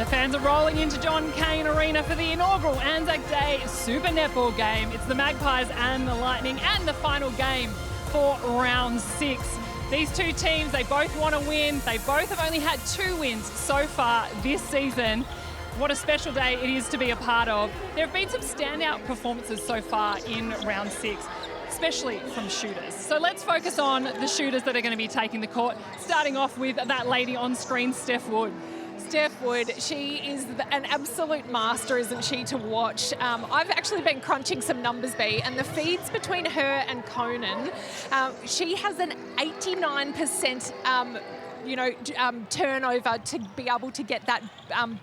The fans are rolling into John Cain Arena for the inaugural Anzac Day Super Netball game. It's the Magpies and the Lightning and the final game for round 6. These two teams, they both want to win. They both have only had 2 wins so far this season. What a special day it is to be a part of. There have been some standout performances so far in round 6, especially from shooters. So let's focus on the shooters that are going to be taking the court, starting off with that lady on screen, Steph Wood. Steph Wood, she is an absolute master, isn't she, to watch. I've actually been crunching some numbers, B, and the feeds between her and Conan, she has an 89% turnover to be able to get that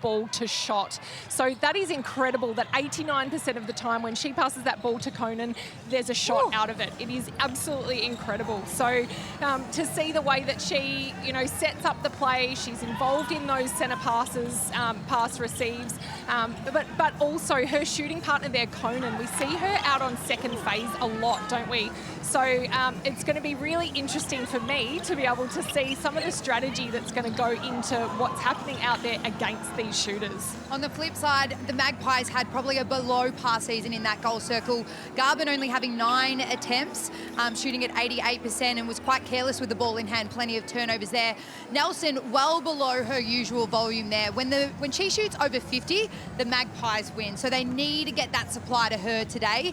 ball to shot. So that is incredible that 89% of the time when she passes that ball to Conan, there's a shot out of it. It is absolutely incredible. So to see the way that she, sets up the play, she's involved in those centre passes, pass receives, but also her shooting partner there, Conan, we see her out on second phase a lot, don't we? So it's going to be really interesting for me to be able to see some of the strategy that's going to go into what's happening out there against these shooters. On the flip side, the Magpies had probably a below par season in that goal circle. Garvin only having 9 attempts, shooting at 88% and was quite careless with the ball in hand, plenty of turnovers there. Nelson well below her usual volume there. When she shoots over 50, the Magpies win. So they need to get that supply to her today.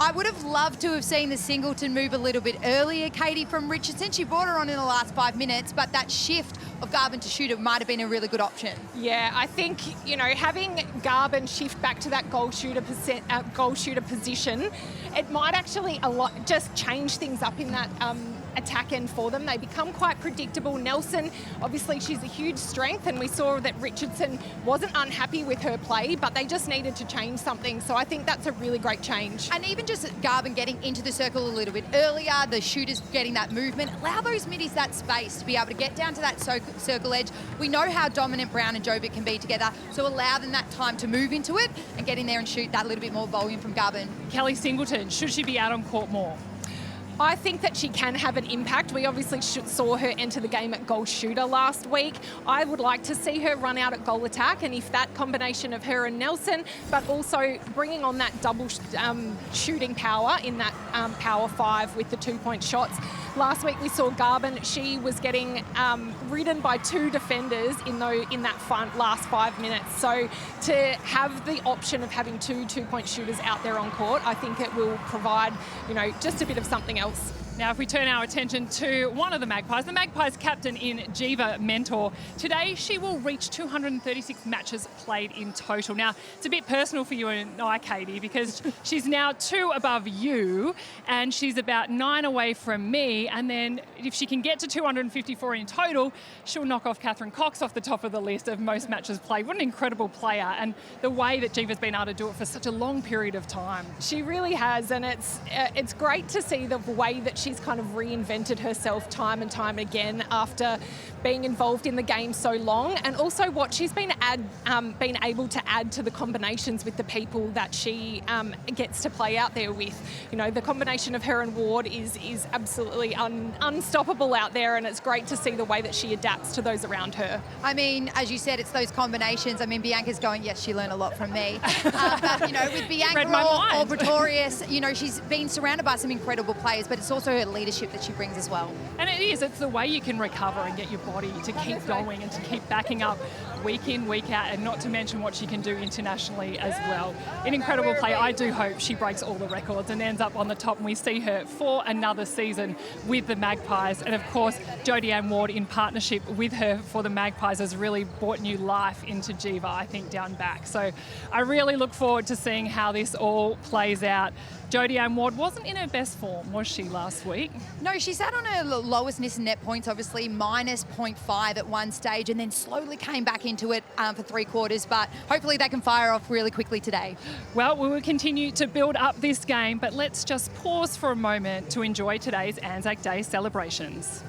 I would have loved to have seen the Singleton move a little bit earlier, Katie, from Richardson. She brought her on in the last 5 minutes, but that shift of Garvin to shooter might have been a really good option. Yeah, I think, having Garvin shift back to that goal shooter position, it might actually just change things up in that attack end for them. They become quite predictable. Nelson, obviously she's a huge strength, and we saw that Richardson wasn't unhappy with her play, but they just needed to change something. So I think that's a really great change. And even just Garvin getting into the circle a little bit earlier, the shooters getting that movement, allow those middies that space to be able to get down to that circle edge. We know how dominant Brown and Jovic can be together, so allow them that time to move into it and get in there and shoot that little bit more volume from Garvin. Kelly Singleton, should she be out on court more? I think that she can have an impact. We obviously saw her enter the game at goal shooter last week. I would like to see her run out at goal attack, and if that combination of her and Nelson, but also bringing on that double shooting power in that power 5 with the 2-point shots. Last week we saw Garvin, she was getting ridden by 2 defenders in that last 5 minutes. So to have the option of having 2 2-point shooters out there on court, I think it will provide, just a bit of something else. Now, if we turn our attention to one of the Magpies captain in Jiva Mentor, today she will reach 236 matches played in total. Now, it's a bit personal for you and I, Katie, because she's now 2 above you and she's about 9 away from me. And then if she can get to 254 in total, she'll knock off Catherine Cox off the top of the list of most matches played. What an incredible player, and the way that Jiva's been able to do it for such a long period of time. She really has, and it's great to see the way that she's kind of reinvented herself time and time again after being involved in the game so long, and also what she's been able to add to the combinations with the people that she gets to play out there with. The combination of her and Ward is absolutely unstoppable out there, and it's great to see the way that she adapts to those around her. I mean, as you said, it's those combinations. I mean, Bianca's going, yes, she learned a lot from me. But, with Bianca or Pretorius, she's been surrounded by some incredible players, but it's also her leadership that she brings as well. And it's the way you can recover and get your body to keep going and to keep backing up week in, week out, and not to mention what she can do internationally as well. An incredible play. I do hope she breaks all the records and ends up on the top, and we see her for another season with the Magpies. And of course, Jodie Ann Ward, in partnership with her for the Magpies, has really brought new life into Jiva, I think, down back. So I really look forward to seeing how this all plays out. Jodie Ann Ward wasn't in her best form, was she, last week? No, she sat on her lowest net points, obviously, minus 0.5 at one stage, and then slowly came back into it for 3 quarters, but hopefully they can fire off really quickly today. Well, we will continue to build up this game, but let's just pause for a moment to enjoy today's Anzac Day celebrations.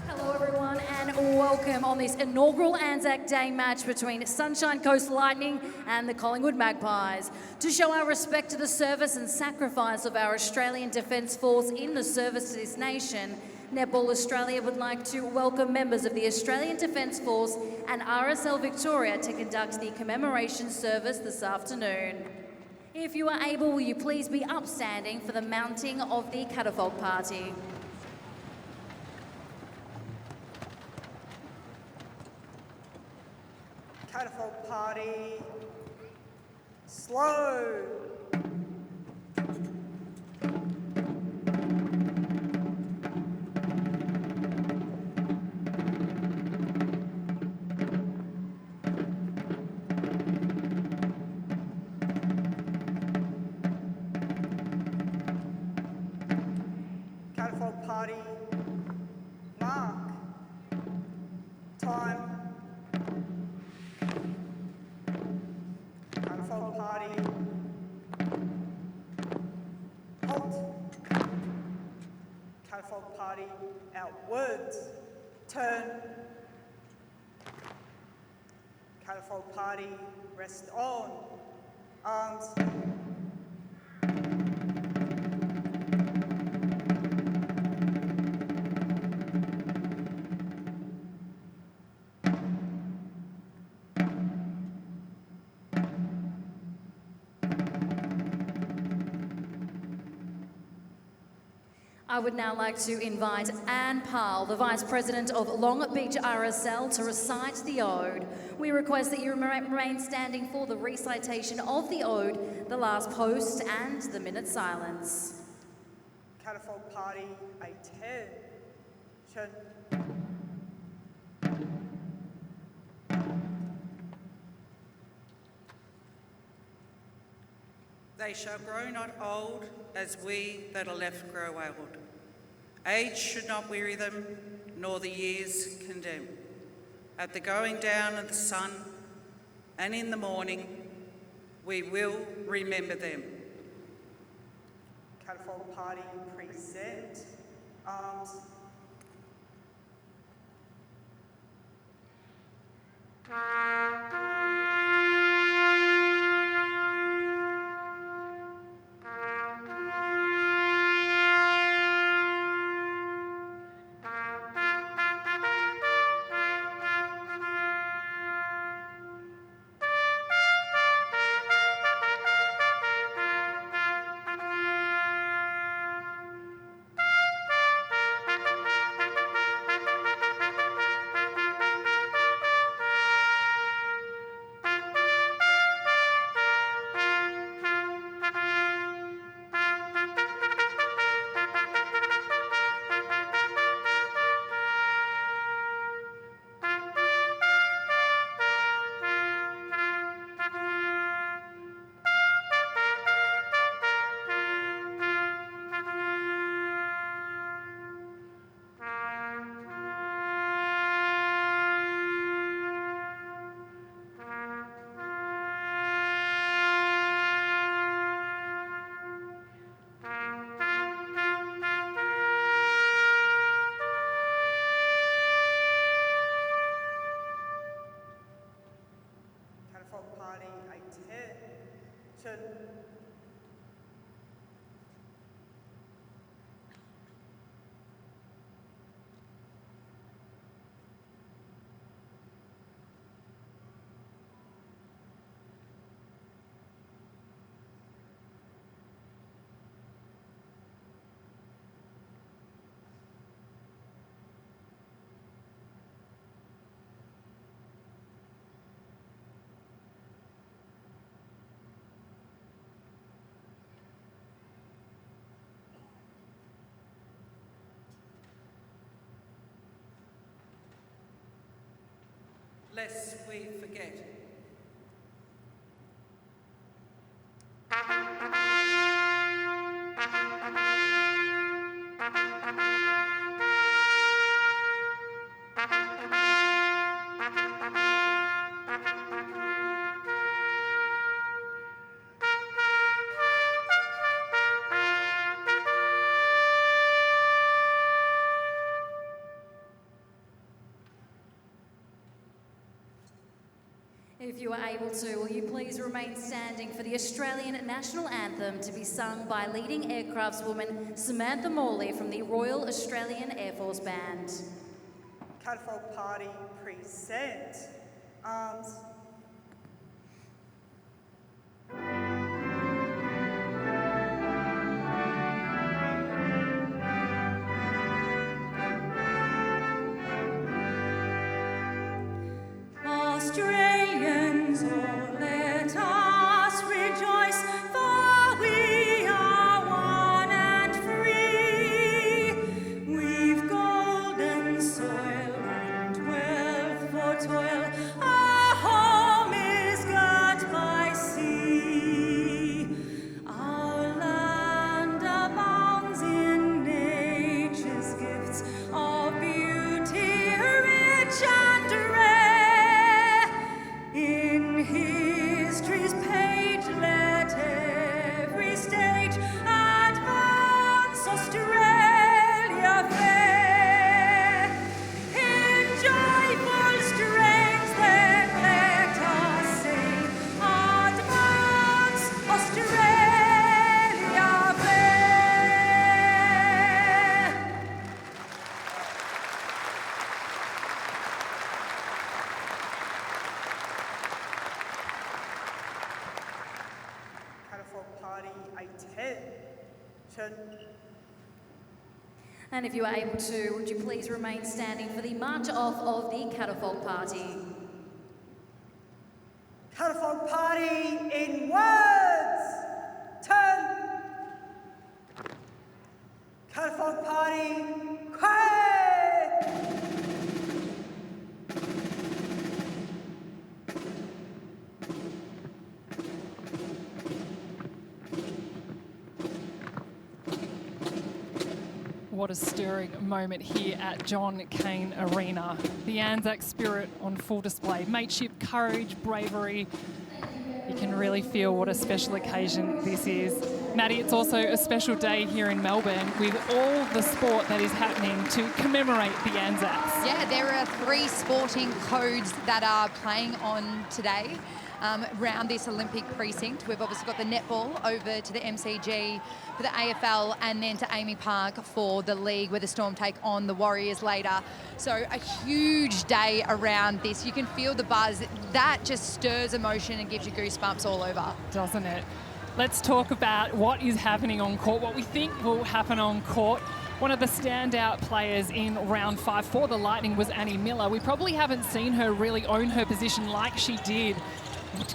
Hello everyone and welcome on this inaugural Anzac Day match between Sunshine Coast Lightning and the Collingwood Magpies. To show our respect to the service and sacrifice of our Australian Defence Force in the service to this nation, Netball Australia would like to welcome members of the Australian Defence Force and RSL Victoria to conduct the commemoration service this afternoon. If you are able, will you please be upstanding for the mounting of the catafalque party. Catafalque party, slow. Catafalque party, mark, time. Catafalque party, halt. Catafalque party, outwards, turn. Catafalque party, rest on, arms. I would now like to invite Anne Parle, the Vice President of Long Beach RSL, to recite the Ode. We request that you remain standing for the recitation of the Ode, the last post and the minute silence. Catafalque party, attention. They shall grow not old, as we that are left grow old. Age should not weary them, nor the years condemn. At the going down of the sun, and in the morning, we will remember them. Catafalque party, present, arms. Party, attention. Lest we forget. If you are able to, will you please remain standing for the Australian National Anthem to be sung by leading aircraftswoman Samantha Morley from the Royal Australian Air Force Band. Catafalque Party present. Arms. Australians, oh, let us rejoice, for we are one and free. We've golden soil and wealth for toil. Our home is girt by sea. Our land abounds in nature's gifts of beauty, rich and rare. In history's page, let every stage advance Australia fair. In joyful strains, then let us sing, advance Australia fair. Catafalque Party attention. And if you are able to, would you please remain standing for the march off of the Catafalque Party. Catafalque Party in words. Turn. Catafalque Party cry. What a stirring moment here at John Cain Arena. The Anzac spirit on full display. Mateship, courage, bravery. You can really feel what a special occasion this is. Maddie, it's also a special day here in Melbourne with all the sport that is happening to commemorate the Anzacs. Yeah, there are 3 sporting codes that are playing on today around this Olympic precinct. We've obviously got the netball over to the MCG for the AFL and then to Amy Park for the league where the Storm take on the Warriors later. So a huge day around this. You can feel the buzz. That just stirs emotion and gives you goosebumps all over. Doesn't it? Let's talk about what is happening on court, what we think will happen on court. One of the standout players in round 5 for the Lightning was Annie Miller. We probably haven't seen her really own her position like she did.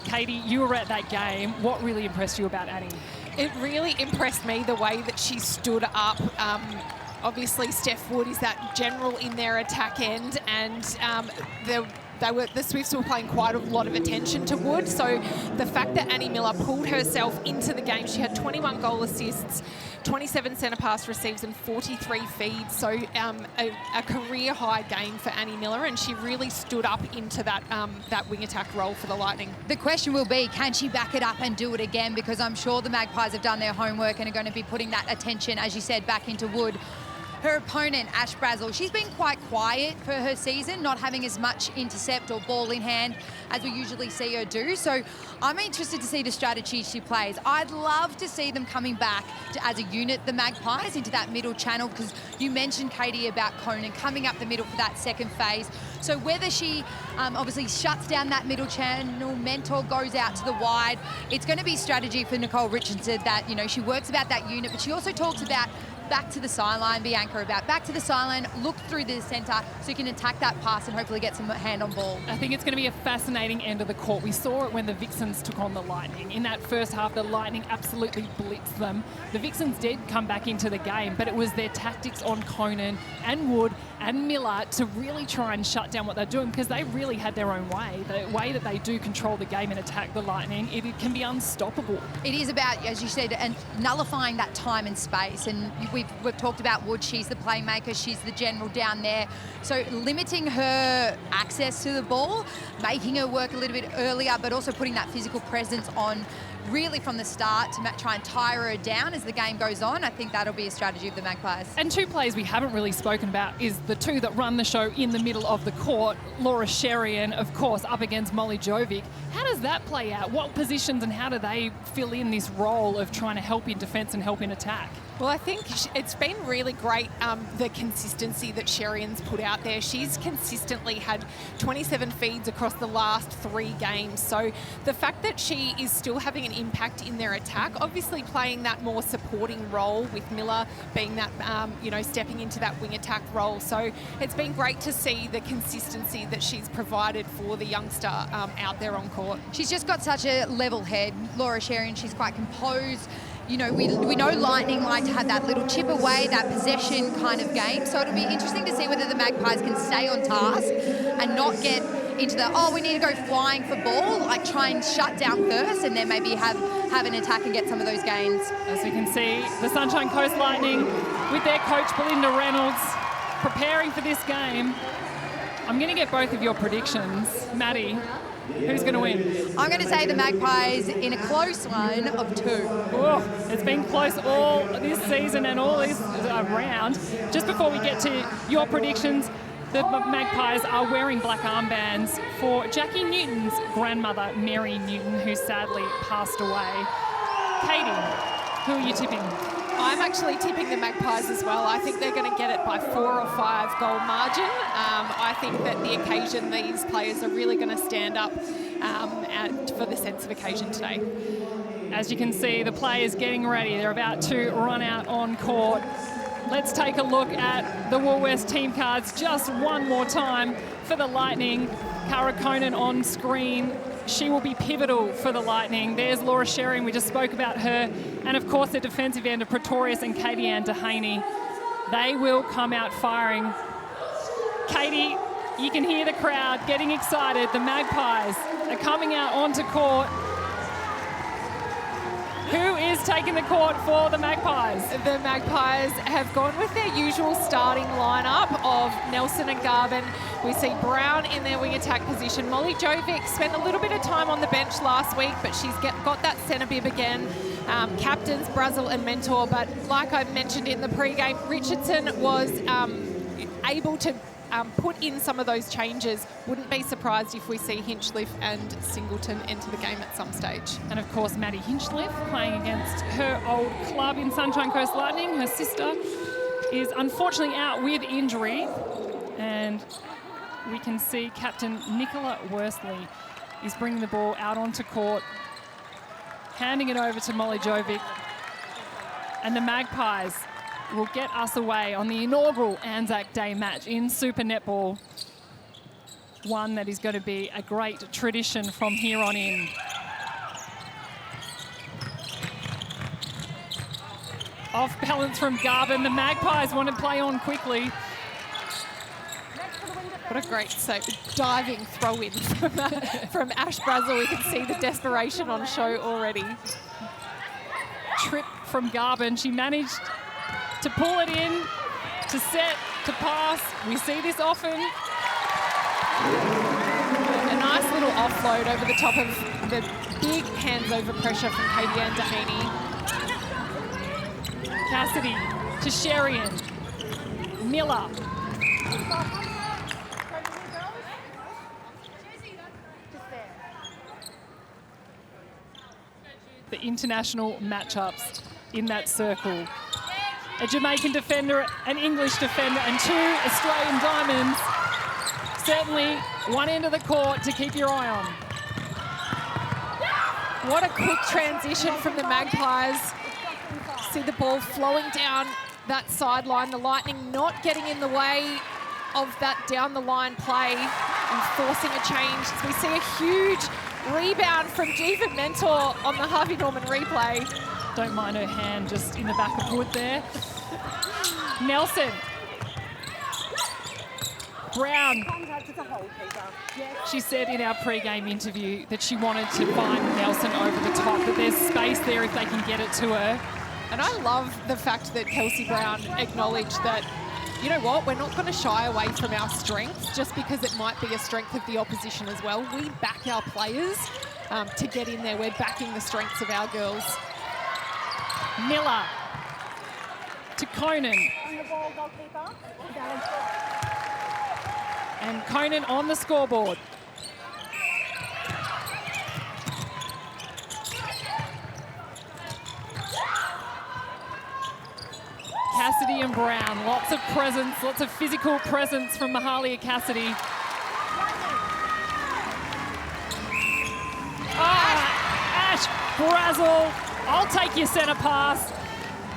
Katie, you were at that game. What really impressed you about Annie? It really impressed me the way that she stood up. Obviously, Steph Wood is that general in their attack end, and the Swifts were paying quite a lot of attention to Wood. So the fact that Annie Miller pulled herself into the game, she had 21 goal assists, 27 centre pass receives and 43 feeds. So a career high game for Annie Miller, and she really stood up into that wing attack role for the Lightning. The question will be, can she back it up and do it again? Because I'm sure the Magpies have done their homework and are going to be putting that attention, as you said, back into Wood. Her opponent, Ash Brazel, she's been quite quiet for her season, not having as much intercept or ball in hand as we usually see her do. So I'm interested to see the strategy she plays. I'd love to see them coming back as a unit, the Magpies, into that middle channel, because you mentioned, Katie, about Conan coming up the middle for that second phase. So whether she obviously shuts down that middle channel, Mentor goes out to the wide, it's going to be strategy for Nicole Richardson that, you know, she works about that unit, but she also talks about back to the sideline, Bianca, about back to the sideline, look through the centre so you can attack that pass and hopefully get some hand on ball. I think it's going to be a fascinating end of the court. We saw it when the Vixens took on the Lightning. In that first half, the Lightning absolutely blitzed them. The Vixens did come back into the game, but it was their tactics on Conan and Wood and Miller to really try and shut down what they're doing, because they really had their own way. The way that they do control the game and attack the Lightning, it can be unstoppable. It is about, as you said, and nullifying that time and space. And we've talked about Wood. She's the playmaker. She's the general down there. So limiting her access to the ball, making her work a little bit earlier, but also putting that physical presence on really from the start to try and tire her down as the game goes on. I think that'll be a strategy of the Magpies. And two players we haven't really spoken about is the two that run the show in the middle of the court. Laura Sherian, of course, up against Molly Jovic. How does that play out? What positions and how do they fill in this role of trying to help in defence and help in attack? Well, I think it's been really great, the consistency that Sherian's put out there. She's consistently had 27 feeds across the last 3 games. So the fact that she is still having an impact in their attack, obviously playing that more supporting role with Miller being that, stepping into that wing attack role. So it's been great to see the consistency that she's provided for the youngster out there on court. She's just got such a level head, Laura Sherian. She's quite composed. You know, we know Lightning like to have that little chip away, that possession kind of game. So it'll be interesting to see whether the Magpies can stay on task and not get into the, we need to go flying for ball, like try and shut down first and then maybe have an attack and get some of those gains. As we can see, the Sunshine Coast Lightning with their coach Belinda Reynolds preparing for this game. I'm going to get both of your predictions. Maddie, who's going to win? I'm going to say the Magpies in a close one of 2. Oh, it's been close all this season and all this round. Just before we get to your predictions, the Magpies are wearing black armbands for Jackie Newton's grandmother, Mary Newton, who sadly passed away. Katie, who are you tipping? I'm actually tipping the Magpies as well. I think they're going to get it by 4 or 5 goal margin. I think that the occasion, these players are really going to stand up for the sense of occasion today. As you can see, the players getting ready. They're about to run out on court. Let's take a look at the Woolworths team cards just one more time for the Lightning. Cara Conan on screen. She will be pivotal for the Lightning. There's Laura Sherian, we just spoke about her. And of course, the defensive end of Pretorius and Katie Ann Dehaney. They will come out firing. Katie, you can hear the crowd getting excited. The Magpies are coming out onto court. Who is taking the court for the Magpies? The Magpies have gone with their usual starting lineup of Nelson and Garvin. We see Brown in their wing attack position. Molly Jovic spent a little bit of time on the bench last week, but she's got that centre bib again. Captains, Brazel and Mentor, but like I mentioned in the pre-game, Richardson was able to put in some of those changes. Wouldn't be surprised if we see Hinchliffe and Singleton enter the game at some stage. And of course, Maddie Hinchliffe playing against her old club in Sunshine Coast Lightning. Her sister is unfortunately out with injury. And we can see Captain Nicola Worsley is bringing the ball out onto court, handing it over to Molly Jovic. And the Magpies will get us away on the inaugural Anzac Day match in Super Netball. One that is going to be a great tradition from here on in. Off balance from Garvin. The Magpies want to play on quickly. What a great diving throw-in from Ash Brazel. We can see the desperation on show already. Trip from Garvin. She managed to pull it in, to set, to pass. We see this often. A nice little offload over the top of the big hands over pressure from Katie Ann Dehaney. Cassidy to Sherian. Miller. The international matchups in that circle. A Jamaican defender, an English defender, and 2 Australian diamonds. Certainly one end of the court to keep your eye on. What a quick transition from the Magpies. See the ball flowing down that sideline. The Lightning not getting in the way of that down-the-line play and forcing a change. We see a huge rebound from Jiva Mentor on the Harvey Norman replay. Don't mind her hand just in the back of wood there. Nelson. Brown. She said in our pre-game interview that she wanted to find Nelson over the top, that there's space there if they can get it to her. And I love the fact that Kelsey Brown acknowledged that, you know what, we're not going to shy away from our strengths just because it might be a strength of the opposition as well. We back our players to get in there. We're backing the strengths of our girls. Miller to Conan. And Conan on the scoreboard. Cassidy and Brown, lots of presence, lots of physical presence from Mahalia Cassidy. Ash Brazel, I'll take your centre pass.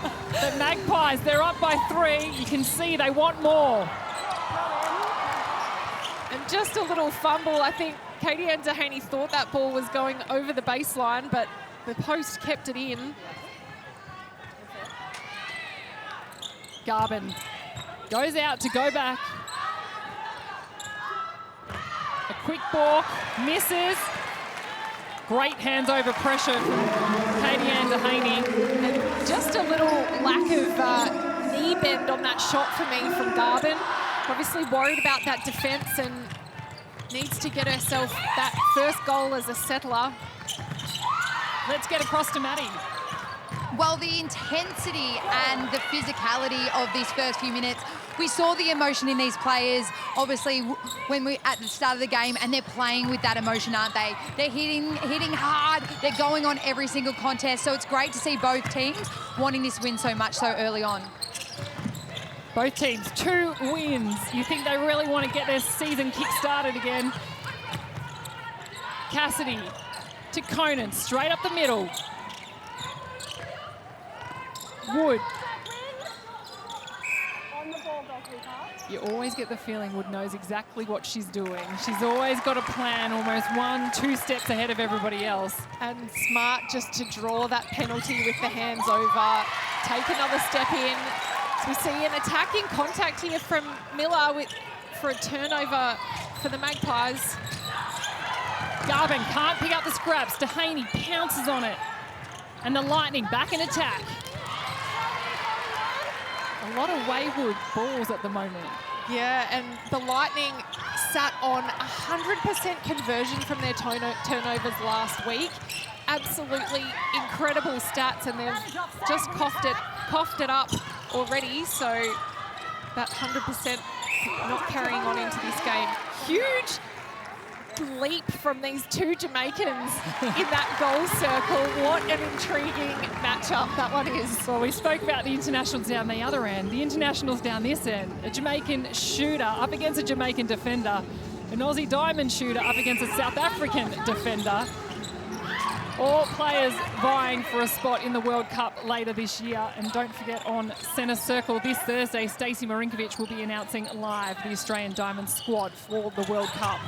The Magpies, they're up by 3. You can see they want more. And just a little fumble. I think Katie Ann Dehaney thought that ball was going over the baseline, but the post kept it in. Garvin goes out to go back. A quick balk, misses. Great hands over pressure from Katie Ann Dehaney. And just a little lack of knee bend on that shot for me from Garvin. Obviously worried about that defence and needs to get herself that first goal as a settler. Let's get across to Maddie. Well, the intensity and the physicality of these first few minutes, we saw the emotion in these players, obviously, when we at the start of the game, and they're playing with that emotion, aren't they? They're hitting hard, they're going on every single contest, so it's great to see both teams wanting this win so much so early on. Both teams, 2 wins. You think they really want to get their season kick-started again. Cassidy to Conan, straight up the middle. Wood. You always get the feeling Wood knows exactly what she's doing. She's always got a plan, almost 1-2 steps ahead of everybody else. And smart just to draw that penalty with the hands over, take another step in. So we see an attacking contact here from Miller for a turnover for the Magpies. Garvin can't pick up the scraps. Dehaney pounces on it. And the Lightning back in attack. A lot of wayward balls at the moment. Yeah, and the Lightning sat on 100% conversion from their turnovers last week. Absolutely incredible stats, and they've just coughed it up already. So that 100% not carrying on into this game. Huge leap from these 2 Jamaicans in that goal circle. What an intriguing matchup that one is. Well, we spoke about the internationals down the other end, the internationals down this end. A Jamaican shooter up against a Jamaican defender, an Aussie diamond shooter up against a South African defender. All players vying for a spot in the World Cup later this year. And don't forget, on centre circle this Thursday, Stacey Marinkovic will be announcing live the Australian Diamond squad for the World Cup.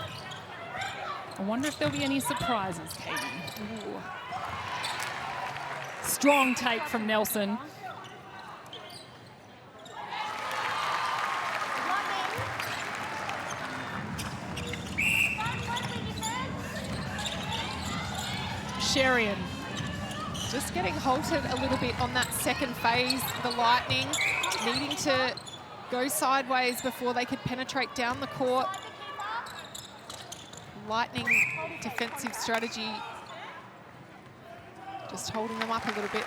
I wonder if there'll be any surprises, Katie. Ooh. Strong take from Nelson. Sherian. Just getting halted a little bit on that second phase. The Lightning needing to go sideways before they could penetrate down the court. Lightning defensive strategy, just holding them up a little bit.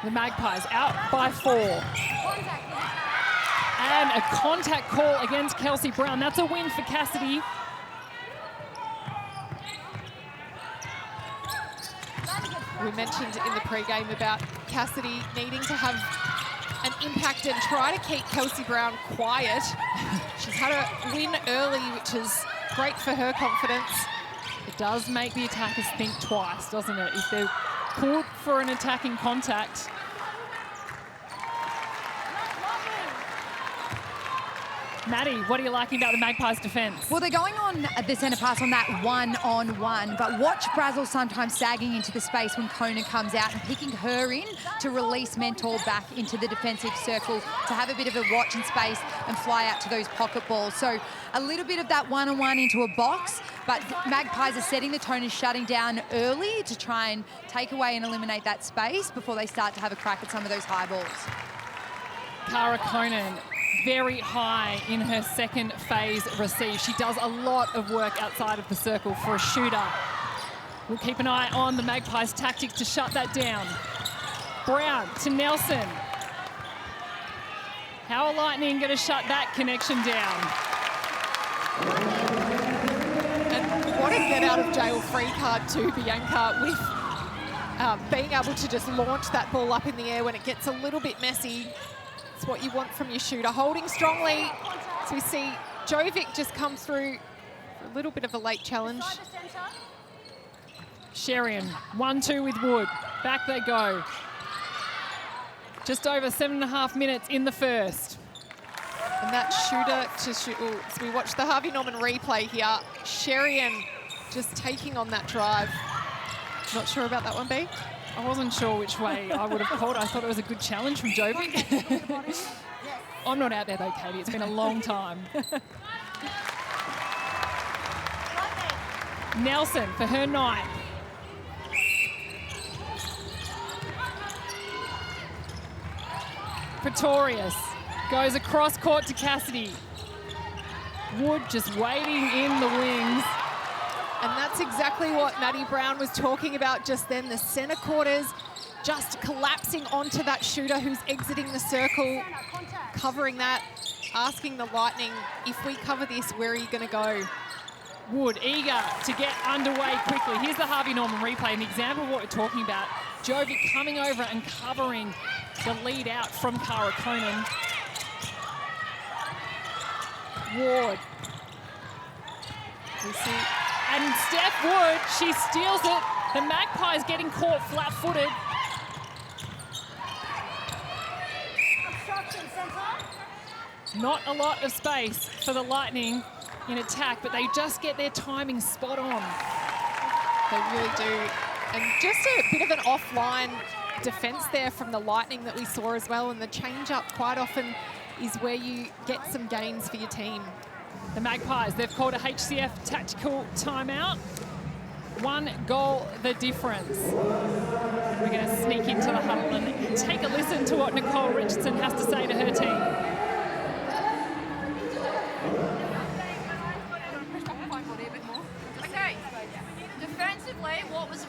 The Magpies out by 4. And a contact call against Kelsey Brown. That's a win for Cassidy. We mentioned in the pre-game about Cassidy needing to have an impact and try to keep Kelsey Brown quiet. She's had a win early, which is great for her confidence. It does make the attackers think twice, doesn't it? If they're called for an attacking contact. Maddie, what are you liking about the Magpies' defence? Well, they're going on the centre pass on that one-on-one, but watch Brazel sometimes sagging into the space when Conan comes out and picking her in to release Mentor back into the defensive circle to have a bit of a watch in space and fly out to those pocket balls. So a little bit of that one-on-one into a box, but Magpies are setting the tone and shutting down early to try and take away and eliminate that space before they start to have a crack at some of those high balls. Cara Conan very high in her second phase receive. She does a lot of work outside of the circle for a shooter. We'll keep an eye on the Magpies' tactic to shut that down. Brown to Nelson. How are Lightning going to shut that connection down? And what a get out of jail free card too, Bianca, with being able to just launch that ball up in the air when it gets a little bit messy. It's what you want from your shooter. Holding strongly. So we see Jovic just come through for a little bit of a late challenge. Sherian, 1-2 with Wood. Back they go. Just over 7.5 minutes in the first. And that shooter to shoot. Oh, so we watch the Harvey Norman replay here. Sherian just taking on that drive. Not sure about that one, B? I wasn't sure which way I would have called. I thought it was a good challenge from Jovic. I'm not out there though, Katie. It's been a long time. Nelson for her 9th. Pretorius goes across court to Cassidy. Wood just waiting in the wings. And that's exactly what Maddie Brown was talking about just then. The centre quarters just collapsing onto that shooter who's exiting the circle, covering that, asking the Lightning, if we cover this, where are you going to go? Wood eager to get underway quickly. Here's the Harvey Norman replay, an example of what we're talking about. Jovic coming over and covering the lead out from Cara Conan. Ward. We see, and Steph Wood, she steals it. The Magpies getting caught flat-footed. Not a lot of space for the Lightning in attack, but they just get their timing spot on. They really do. And just a bit of an offline defence there from the Lightning that we saw as well. And the change-up quite often is where you get some gains for your team. The Magpies, they've called a HCF tactical timeout. 1 goal the difference. We're going to sneak into the huddle and take a listen to what Nicole Richardson has to say to her team.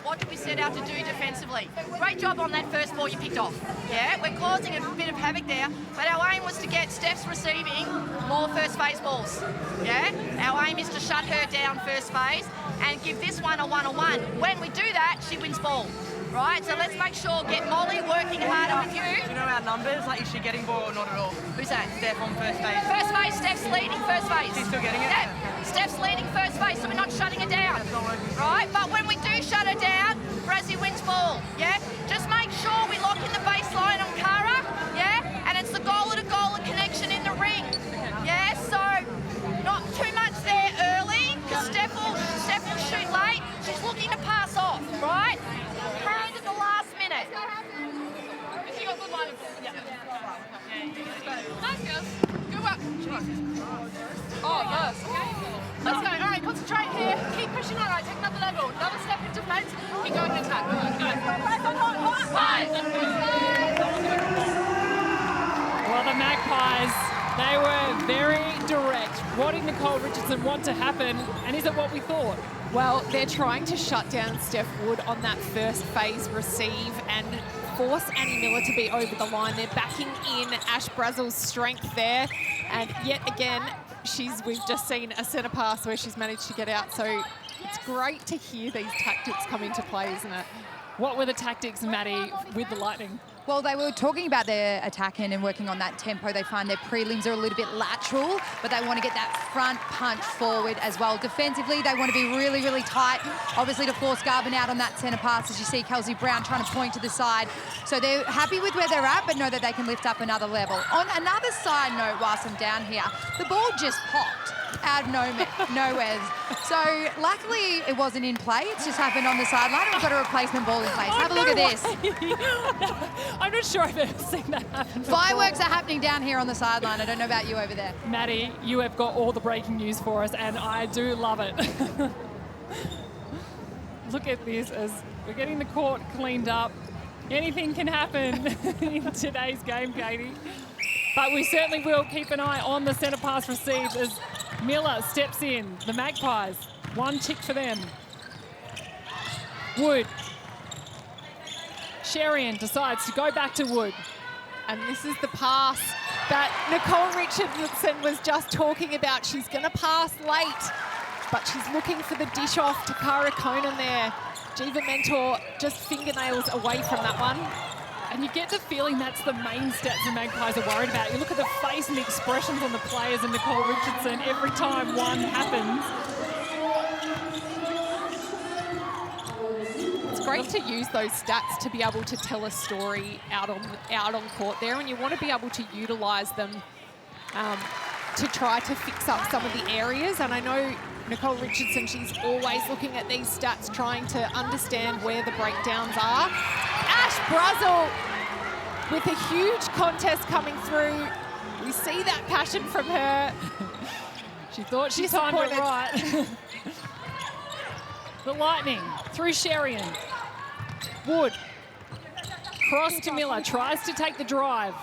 What did we set out to do defensively? Great job on that first ball you picked off. Yeah, we're causing a bit of havoc there, but our aim was to get Steph's receiving more first phase balls. Yeah, our aim is to shut her down first phase and give this one a 1-on-1. When we do that, she wins ball. Right, so let's make sure, get Molly working harder with you. Do you know our numbers? Like, is she getting ball or not at all? Who's that? Steph on first phase. First phase, Steph's leading first phase. She's still getting it? Yeah, Steph's leading first phase, so we're not shutting her down. That's not working. Right, but when we do shut her down, Brazzy wins ball, yeah? Just make sure we lock in the baseline on Cara, yeah? And it's the goal-to-goal connection in the ring, yeah? So, not too much there early, because Steph will shoot late. She's looking to pass off, right? Hand at the last minute. You got good line of ball. Yeah. Nice, girls. Good work. Oh, yes. Okay. Let's go. All right, concentrate here. Keep pushing on. All right, take another level. Another step into defence. Keep going to attack. Well, the Magpies, they were very direct. What did Nicole Richardson want to happen, and is it what we thought? Well, they're trying to shut down Steph Wood on that first phase receive and force Annie Miller to be over the line. They're backing in Ash Brazel's strength there. And yet again, we've just seen a centre pass where she's managed to get out. So it's great to hear these tactics come into play, isn't it? What were the tactics, Maddie, with the Lightning? Well, they were talking about their attacking and working on that tempo. They find their prelims are a little bit lateral, but they want to get that front punch forward as well. Defensively, they want to be really, really tight, obviously to force Garvin out on that centre pass, as you see Kelsey Brown trying to point to the side. So they're happy with where they're at, but know that they can lift up another level. On another side note, whilst I'm down here, the ball just popped out of nowhere. So luckily it wasn't in play. It's just happened on the sideline. We've got a replacement ball in place. Have a look at this. I'm not sure I've ever seen that happen before. Fireworks are happening down here on the sideline. I don't know about you over there. Maddie, you have got all the breaking news for us, and I do love it. Look at this as we're getting the court cleaned up. Anything can happen in today's game, Katie. But we certainly will keep an eye on the centre pass received as Miller steps in. The Magpies, 1 tick for them. Wood. Sherian decides to go back to Wood. And this is the pass that Nicole Richardson was just talking about. She's going to pass late, but she's looking for the dish off to Cara Conan there. Jiva Mentor just fingernails away from that one. And you get the feeling that's the main stats the Magpies are worried about. You look at the face and the expressions on the players and Nicole Richardson every time one happens. It's great to use those stats to be able to tell a story out on court there, and you want to be able to utilise them to try to fix up some of the areas. And I know Nicole Richardson, she's always looking at these stats, trying to understand where the breakdowns are. Ash Brazel with a huge contest coming through. We see that passion from her. She thought she timed it right. The Lightning through Sherian. Wood. Cross to Miller, tries to take the drive.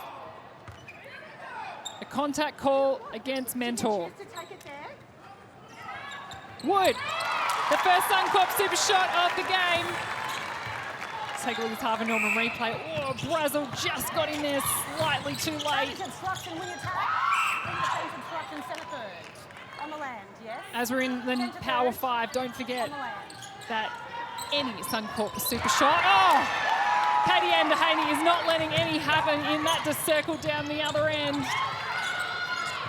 A contact call against Mentor. Wood, the first Suncorp super shot of the game. Let's take a look at this Harvey Norman replay. Oh, Brazel just got in there slightly too late. As we're in the Power 5, don't forget that any Suncorp super shot. Oh, Katie Andahaney is not letting any happen in that to circle down the other end.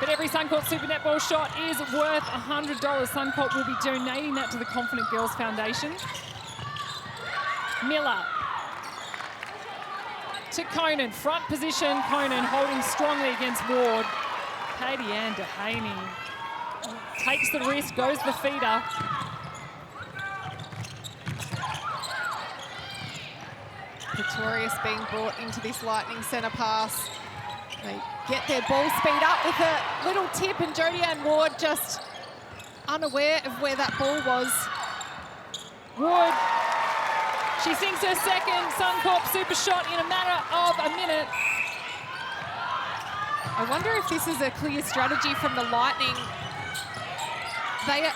But every Suncorp Super Netball shot is worth $100. Suncorp will be donating that to the Confident Girls Foundation. Miller to Conan, front position. Conan holding strongly against Ward. Katie Andahaney takes the risk, goes the feeder. Pretorius being brought into this Lightning centre pass. They get their ball speed up with a little tip, and Jodie-Ann Ward just unaware of where that ball was. Wood, she sinks her second Suncorp super shot in a matter of a minute. I wonder if this is a clear strategy from the Lightning. They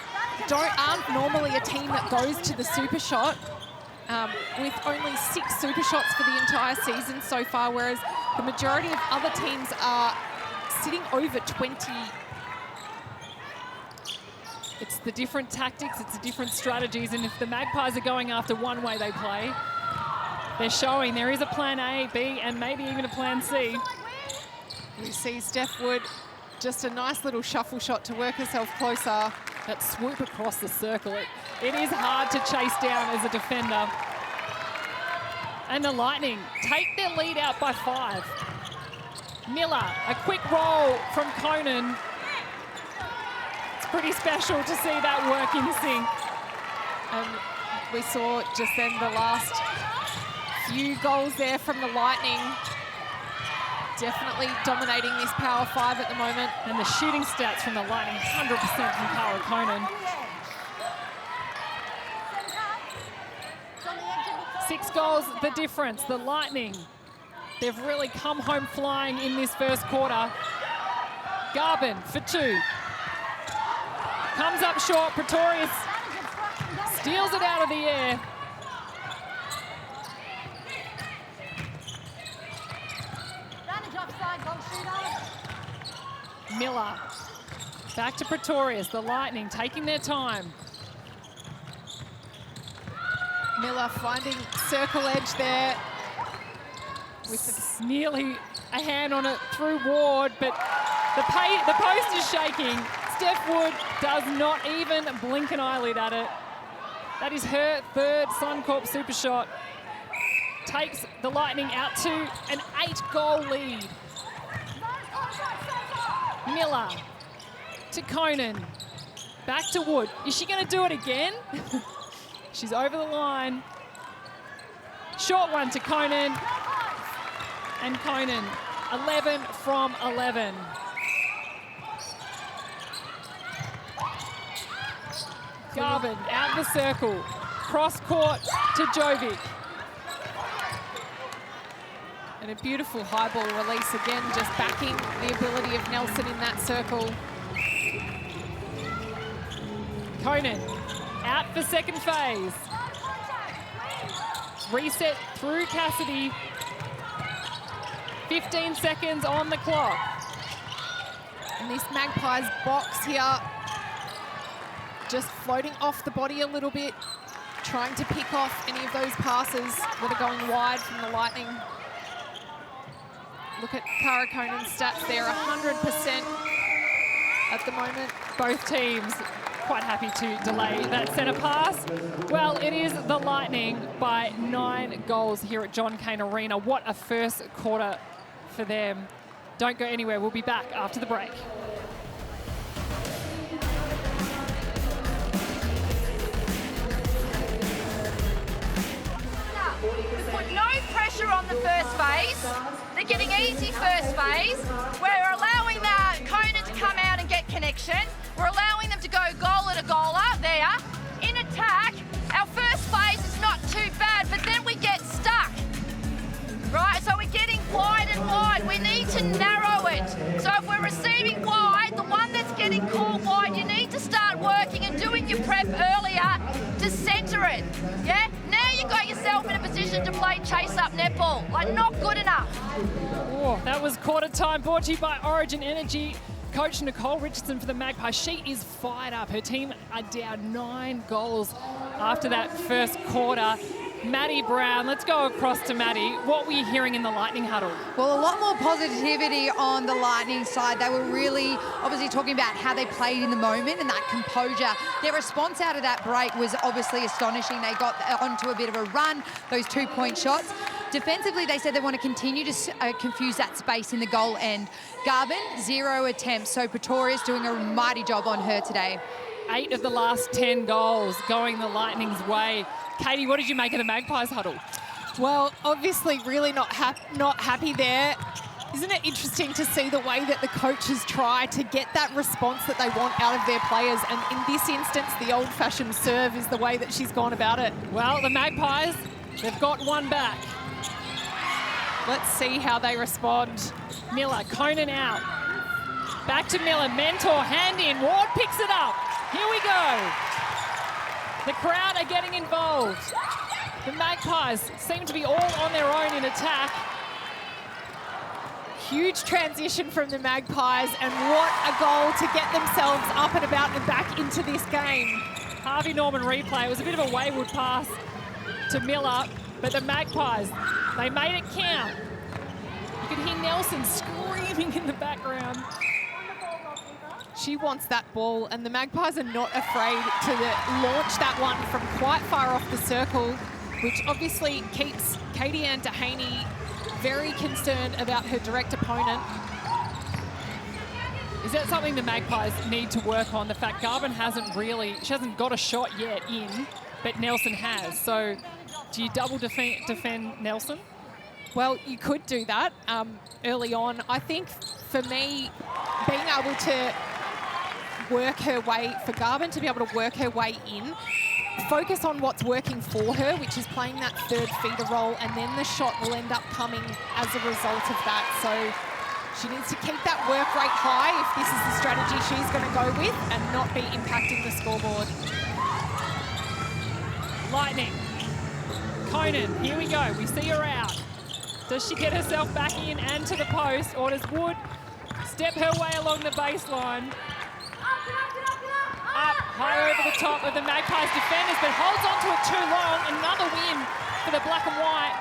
aren't normally a team that goes to the super shot. With only 6 super shots for the entire season so far, whereas the majority of other teams are sitting over 20. It's the different tactics, it's the different strategies, and if the Magpies are going after one way they play, they're showing there is a plan A, B, and maybe even a plan C. We see Steph Wood, just a nice little shuffle shot to work herself closer. That swoop across the circle, it is hard to chase down as a defender. And the Lightning take their lead out by 5. Miller, a quick roll from Conan. It's pretty special to see that work in sync. And we saw just then the last few goals there from the Lightning. Definitely dominating this Power 5 at the moment. And the shooting stats from the Lightning, 100% from Cara Conan. 6 goals, the difference. The Lightning, they've really come home flying in this first quarter. Garvin for 2. Comes up short, Pretorius steals it out of the air. Miller, back to Pretorius, the Lightning taking their time. Miller finding circle edge there. With nearly a hand on it through Ward, but the post is shaking. Steph Wood does not even blink an eyelid at it. That is her 3rd Suncorp super shot. Takes the Lightning out to an 8-goal lead. Miller to Conan. Back to Wood. Is she going to do it again? She's over the line. Short one to Conan. And Conan, 11 from 11. Garvin out of the circle. Cross court to Jovic. And a beautiful high ball release again, just backing the ability of Nelson in that circle. Conan out for second phase. Reset through Cassidy. 15 seconds on the clock. And this Magpies box here, just floating off the body a little bit, trying to pick off any of those passes that are going wide from the Lightning. Look at Cara Conan's stats there, 100% at the moment. Both teams quite happy to delay that centre pass. Well, it is the Lightning by 9 goals here at John Cain Arena. What a first quarter for them. Don't go anywhere. We'll be back after the break. Put no pressure on the first phase. They're getting easy first phase. We're allowing Conan to come out and get connection. We're allowing them to go goaler to goaler there. In attack, our first phase is not too bad, but then we get stuck. Right, so we're getting wide and wide. We need to narrow it. So if we're receiving wide, the one that's getting called wide, you need to start working and doing your prep earlier to centre it. Yeah? Now you got yourself in a position to play chase-up netball. Like, not good enough. Oh, that was quarter time, brought to you by Origin Energy. Coach Nicole Richardson for the Magpies. She is fired up. Her team are down 9 goals after that first quarter. Maddie Brown, let's go across to Maddie. What were you hearing in the Lightning huddle? Well, a lot more positivity on the Lightning side. They were really obviously talking about how they played in the moment and that composure. Their response out of that break was obviously astonishing. They got onto a bit of a run, those 2-point shots. Defensively, they said they want to continue to confuse that space in the goal end. Garvin, 0 attempts, so Pretoria's doing a mighty job on her today. 8 of the last 10 goals going the Lightning's way. Katie, what did you make of the Magpies huddle? Well, obviously really not happy there. Isn't it interesting to see the way that the coaches try to get that response that they want out of their players? And in this instance, the old-fashioned serve is the way that she's gone about it. Well, the Magpies, they've got one back. Let's see how they respond. Miller, Conan out. Back to Miller, Mentor, hand in. Ward picks it up. Here we go. The crowd are getting involved. The Magpies seem to be all on their own in attack. Huge transition from the Magpies, and what a goal to get themselves up and about and back into this game. Harvey Norman replay. It was a bit of a wayward pass to Miller, but the Magpies, they made it count. You could hear Nelson screaming in the background. She wants that ball, and the Magpies are not afraid to launch that one from quite far off the circle, which obviously keeps Katie Ann Dehaney very concerned about her direct opponent. Is that something the Magpies need to work on? The fact Garvin she hasn't got a shot yet in, but Nelson has. So do you double defend Nelson? Well, you could do that early on. I think for me, being able to work her way, for Garvin to be able to work her way in, focus on what's working for her, which is playing that third feeder role, and then the shot will end up coming as a result of that. So she needs to keep that work rate high if this is the strategy she's going to go with and not be impacting the scoreboard. Lightning. Conan, here we go. We see her out. Does she get herself back in and to the post, or does Wood step her way along the baseline? Up, high over the top of the Magpies defenders, but holds on to it too long. Another win for the black and white.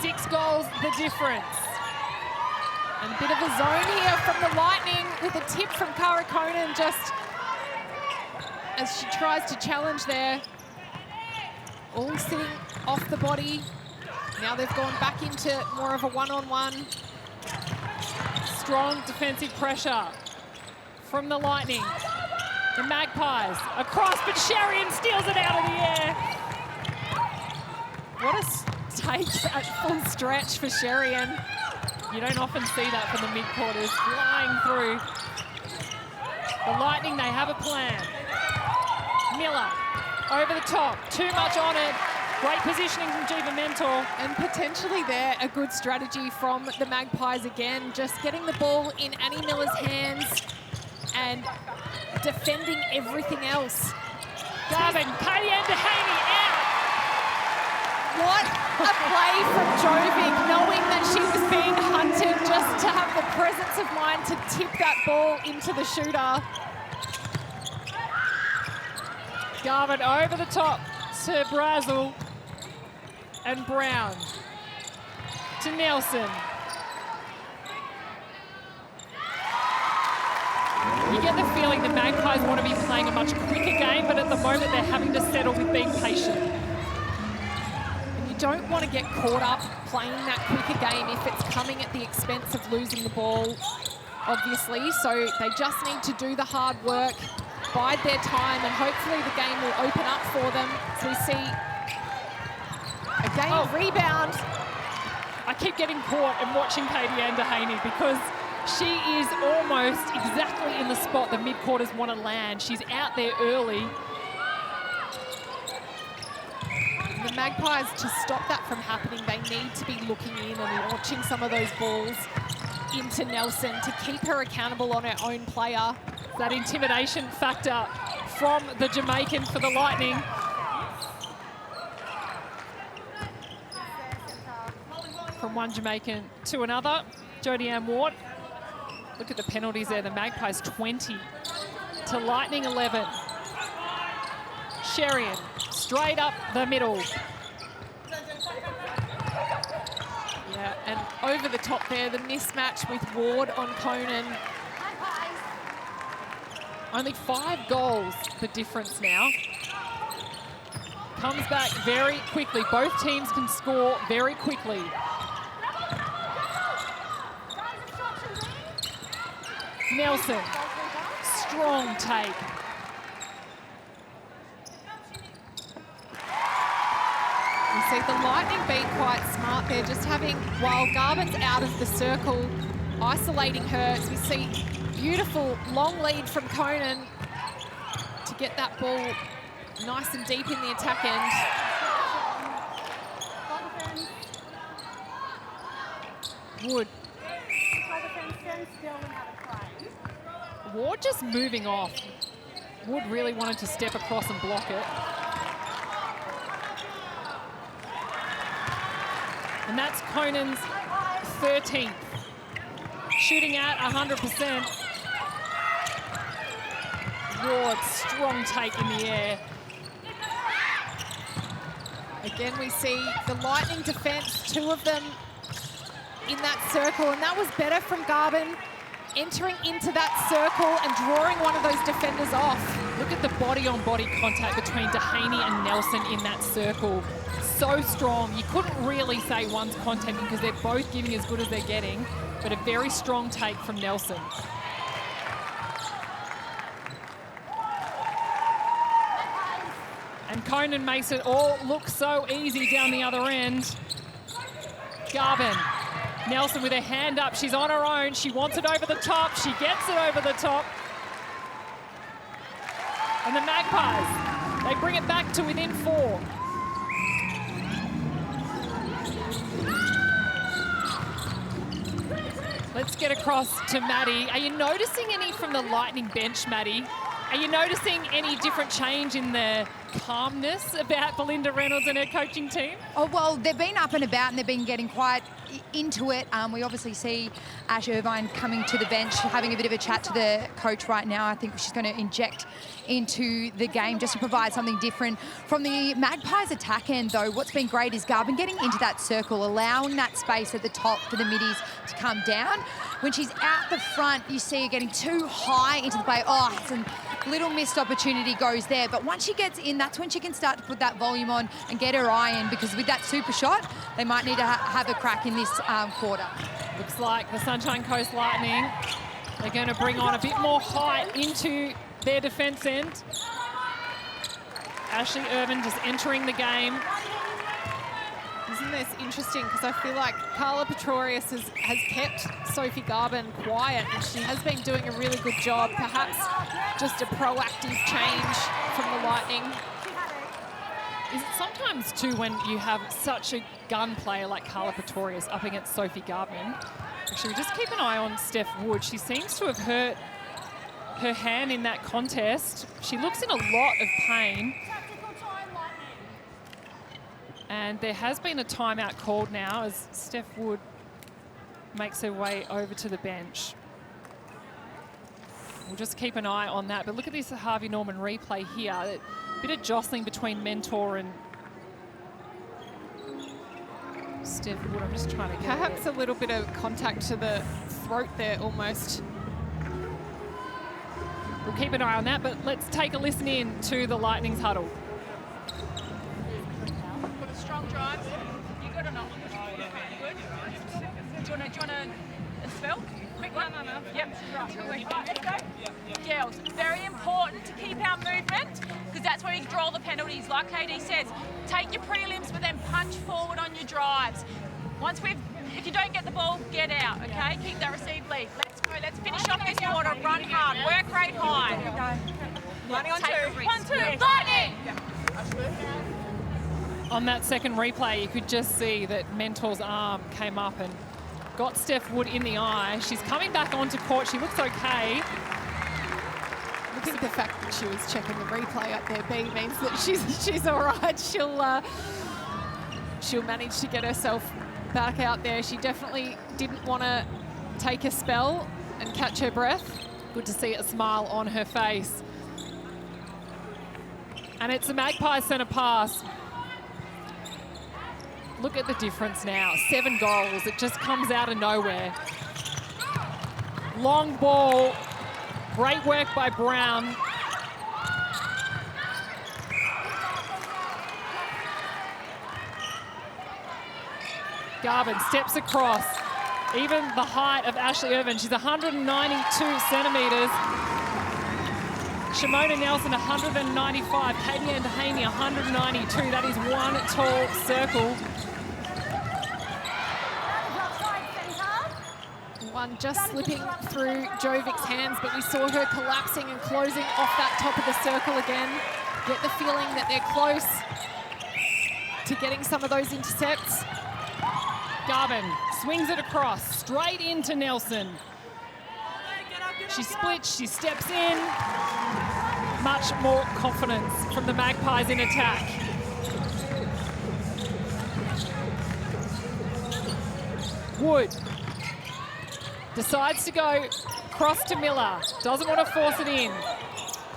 6 goals, the difference. And a bit of a zone here from the Lightning with a tip from Cara Conan, just as she tries to challenge there. All sitting off the body. Now they've gone back into more of a one-on-one. Strong defensive pressure from the Lightning. The Magpies across, but Sherian steals it out of the air. What a take at full stretch for Sherian. You don't often see that from the mid-quarters, flying through. The Lightning, they have a plan. Miller over the top, too much on it. Great positioning from Jiva Mentor. And potentially there, a good strategy from the Magpies again, just getting the ball in Annie Miller's hands and defending everything else. Garvin, Katie Haney out. What a play from Jovic, knowing that she was being hunted, just to have the presence of mind to tip that ball into the shooter. Garvin over the top to Brazel and Brown to Nelson. You get the feeling the Magpies want to be playing a much quicker game, but at the moment they're having to settle with being patient. And you don't want to get caught up playing that quicker game if it's coming at the expense of losing the ball, obviously. So they just need to do the hard work, bide their time, and hopefully the game will open up for them. So we see a game rebound. I keep getting caught and watching Katie Haney because she is almost exactly in the spot the mid-quarters want to land. She's out there early. The Magpies, to stop that from happening, they need to be looking in and launching some of those balls into Nelson to keep her accountable on her own player. That intimidation factor from the Jamaican for the Lightning. From one Jamaican to another. Jodie Ann Ward. Look at the penalties there. The Magpies 20 to Lightning 11. Sherian straight up the middle. Yeah, and over the top there, the mismatch with Ward on Conan. Only 5 goals the difference now. Comes back very quickly. Both teams can score very quickly. Nelson, strong take. You see the Lightning being quite smart there, just having, while Garvin's out of the circle, isolating her. So we see beautiful long lead from Conan to get that ball nice and deep in the attack end. Wood. Ward just moving off. Wood really wanted to step across and block it. And that's Conan's 13th. Shooting at 100%. Ward, strong take in the air. Again, we see the Lightning defense, 2 of them in that circle, and that was better from Garvin, entering into that circle and drawing one of those defenders off. Look at the body-on-body contact between Dehaney and Nelson in that circle. So strong. You couldn't really say one's contacting because they're both giving as good as they're getting, but a very strong take from Nelson. And Conan makes it all look so easy down the other end. Garvin. Nelson with her hand up. She's on her own. She wants it over the top. She gets it over the top. And the Magpies, they bring it back to within 4. Let's get across to Maddie. Are you noticing any from the Lightning bench, Maddie? Are you noticing any different change in the calmness about Belinda Reynolds and her coaching team? Oh, well, they've been up and about and they've been getting quite into it. We obviously see Ash Irvine coming to the bench, having a bit of a chat to the coach right now. I think she's going to inject into the game just to provide something different. From the Magpies attack end, though, what's been great is Garvin getting into that circle, allowing that space at the top for the middies to come down. When she's out the front, you see her getting too high into the play. Oh, it's a little missed opportunity goes there. But once she gets in, that's when she can start to put that volume on and get her eye in, because with that super shot, they might need to have a crack in this quarter. Looks like the Sunshine Coast Lightning, they're going to bring on a bit more height into their defence end. Ashley Irvin just entering the game. Isn't this interesting? Because I feel like Carla Pretorius has kept Sophie Garvin quiet, and she has been doing a really good job. Perhaps just a proactive change from the Lightning. is sometimes too when you have such a gun player like Carla Pretorius up against Sophie Garbin. Actually, just keep an eye on Steph Wood. She seems to have hurt her hand in that contest. She looks in a lot of pain. And there has been a timeout called now as Steph Wood makes her way over to the bench. We'll just keep an eye on that. But look at this Harvey Norman replay here. A bit of jostling between Mentor and Steph Wood. I'm just trying to get Perhaps a little bit of contact to the throat there almost. We'll keep an eye on that, but let's take a listen in to the Lightning's huddle. Got a strong drive. You good or not? Good. Do you want a spell? Quick one. No. Yep. Right, let's go. Girls, very important to keep our movement because that's where you draw the penalties. Like KD says, take your prelims, but then punch forward on your drives. If you don't get the ball, get out, okay? Keep that receive lead. Let's go. Let's finish off this quarter. Run hard. Work rate high. Running on two. 1, 2. Lightning! On that second replay, you could just see that Mentor's arm came up and got Steph Wood in the eye. She's coming back onto court. She looks okay. I think the fact that she was checking the replay up there, B, means that she's all right. She'll manage to get herself back out there. She definitely didn't want to take a spell and catch her breath. Good to see a smile on her face. And it's a Magpies centre pass. Look at the difference now. 7 goals. It just comes out of nowhere. Long ball. Great work by Brown. Garvin steps across. Even the height of Ashley Irvin. She's 192 centimetres. Shimona Nelson, 195. Katie Andahaney, 192. That is one tall circle. One just slipping through Jovic's hands, but we saw her collapsing and closing off that top of the circle again. Get the feeling that they're close to getting some of those intercepts. Garvin swings it across, straight into Nelson. She splits, she steps in. Much more confidence from the Magpies in attack. Wood decides to go cross to Miller. Doesn't want to force it in.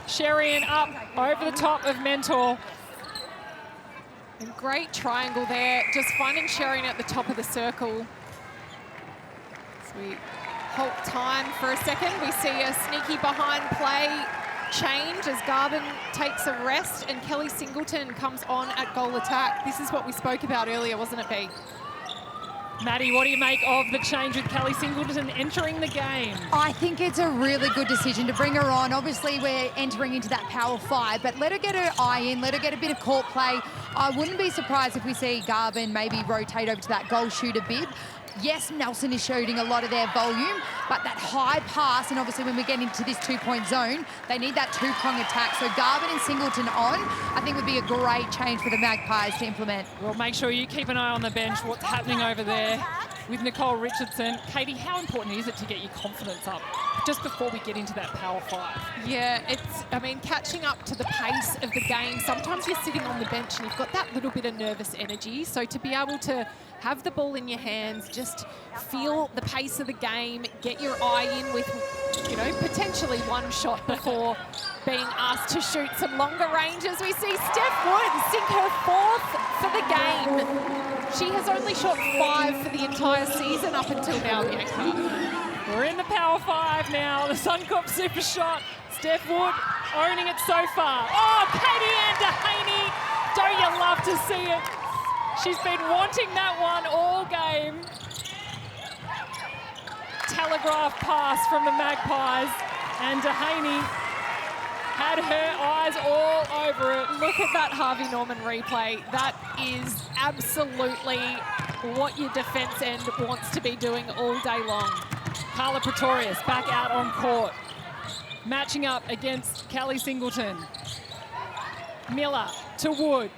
Sherian up over the top of Mentor. And great triangle there, just finding Sherian at the top of the circle. As we halt time for a second, we see a sneaky behind play change as Garvin takes a rest and Kelly Singleton comes on at goal attack. This is what we spoke about earlier, wasn't it, B? Maddie, what do you make of the change with Kelly Singleton entering the game? I think it's a really good decision to bring her on. Obviously, we're entering into that Power 5, but let her get her eye in, let her get a bit of court play. I wouldn't be surprised if we see Garvin maybe rotate over to that goal shooter bib. Yes, Nelson is shooting a lot of their volume, but that high pass, and obviously when we get into this 2-point zone, they need that 2-prong attack. So Garvin and Singleton on, I think would be a great change for the Magpies to implement. Well, make sure you keep an eye on the bench, what's happening over there with Nicole Richardson. Katie, how important is it to get your confidence up just before we get into that Power 5? Yeah, catching up to the pace of the game. Sometimes you're sitting on the bench and you've got that little bit of nervous energy. So to be able to have the ball in your hands, just feel the pace of the game, get your eye in with, potentially one shot before being asked to shoot some longer ranges. We see Steph Wood sink her 4th for the game. She has only shot 5 for the entire season up until now, Bianca. We're in the Power 5 now. The Suncorp super shot. Steph Wood owning it so far. Oh, Katie Andahaney. Don't you love to see it? She's been wanting that one all game. Telegraph pass from the Magpies. And Dehaney had her eyes all over it. Look at that Harvey Norman replay. That is absolutely what your defence end wants to be doing all day long. Carla Pretorius back out on court. Matching up against Kelly Singleton. Miller to Wood.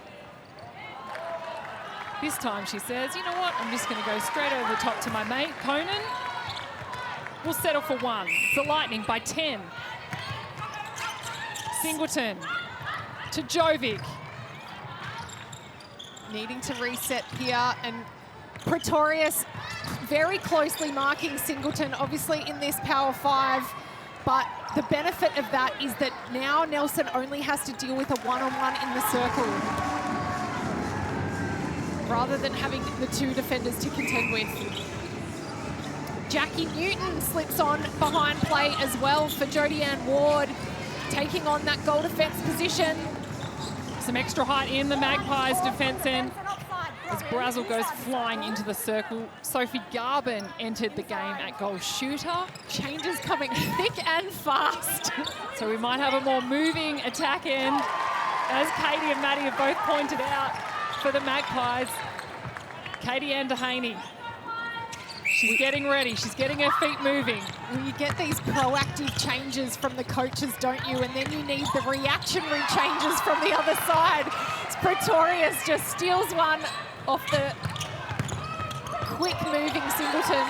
This time she says, you know what, I'm just going to go straight over the top to my mate, Conan. We'll settle for 1. It's the Lightning by 10. Singleton to Jovic. Needing to reset here, and Pretorius very closely marking Singleton, obviously in this power 5, but the benefit of that is that now Nelson only has to deal with a one-on-one in the circle rather than having the 2 defenders to contend with. Jackie Newton slips on behind play as well for Jodie Ann Ward, taking on that goal defence position. Some extra height in the Magpies defence end as Brazel goes flying into the circle. Sophie Garvin entered the game at goal shooter. Changes coming thick and fast. So we might have a more moving attack end, as Katie and Maddie have both pointed out for the Magpies. Katie Ann Dehaney. She's getting ready. She's getting her feet moving. Well, you get these proactive changes from the coaches, don't you? And then you need the reactionary changes from the other side. Pretorius just steals one off the quick-moving Singleton.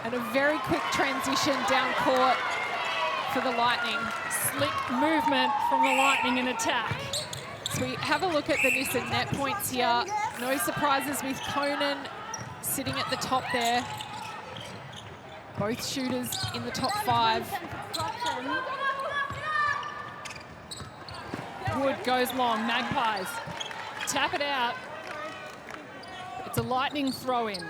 And a very quick transition down court for the Lightning. Slick movement from the Lightning in attack. So we have a look at the Nissan net points here. No surprises with Conan sitting at the top there. Both shooters in the top 5. Wood goes long, Magpies tap it out. It's a Lightning throw-in.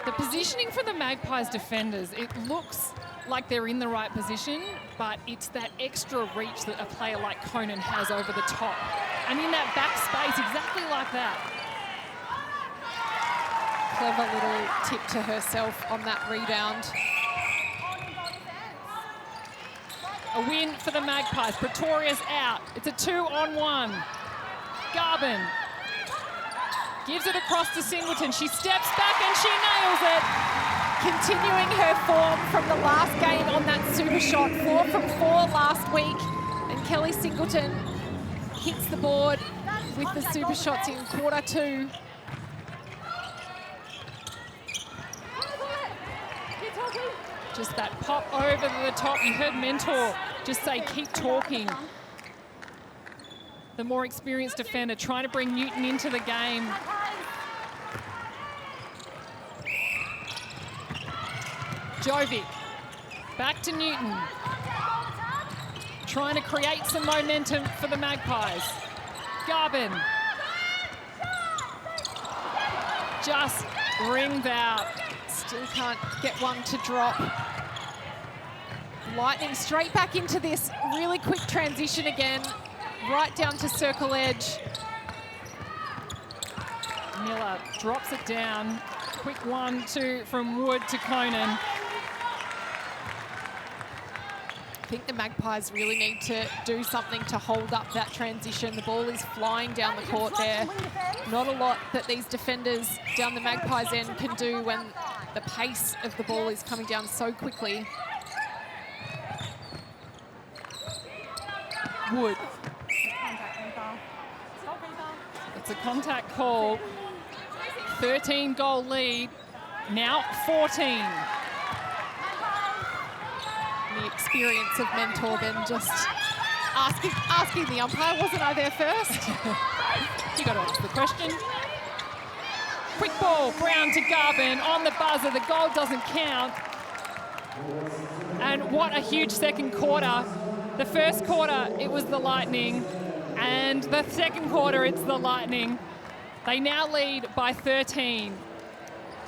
The positioning for the Magpies defenders, it looks like they're in the right position, but it's that extra reach that a player like Conan has over the top. And in that back space, exactly like that. Clever little tip to herself on that rebound. A win for the Magpies. Pretorius out. It's a 2-on-1. Garvin gives it across to Singleton. She steps back and she nails it. Continuing her form from the last game on that super shot. 4 from 4 last week. And Kelly Singleton hits the board with the super shots in quarter 2. Just that pop over the top. You heard Mentor just say, keep talking. The more experienced defender trying to bring Newton into the game. Jovic, back to Newton. Trying to create some momentum for the Magpies. Garvin. Just ringed out. Still can't get one to drop. Lightning straight back into this really quick transition again, right down to circle edge. Miller drops it down. Quick 1-2 from Wood to Conan. I think the Magpies really need to do something to hold up that transition. The ball is flying down the court there. Not a lot that these defenders down the Magpies end can do when the pace of the ball is coming down so quickly. Wood. It's a contact call. 13-goal lead, now 14. The experience of Mentor then just asking the umpire, wasn't I there first? You got to answer the question. Quick ball, Brown to Garvin on the buzzer. The goal doesn't count. And what a huge second quarter. The first quarter, it was the Lightning. And the second quarter, it's the Lightning. They now lead by 13.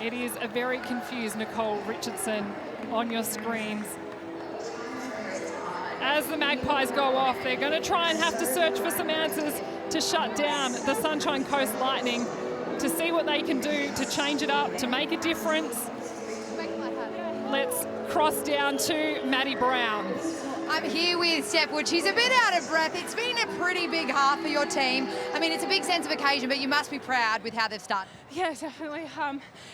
It is a very confused Nicole Richardson on your screens. As the Magpies go off, they're going to try and have to search for some answers to shut down the Sunshine Coast Lightning, to see what they can do to change it up, to make a difference. Let's cross down to Maddie Brown. I'm here with Steph Wood. She's a bit out of breath. It's been a pretty big half for your team. I mean, it's a big sense of occasion, but you must be proud with how they've started. Yeah, definitely.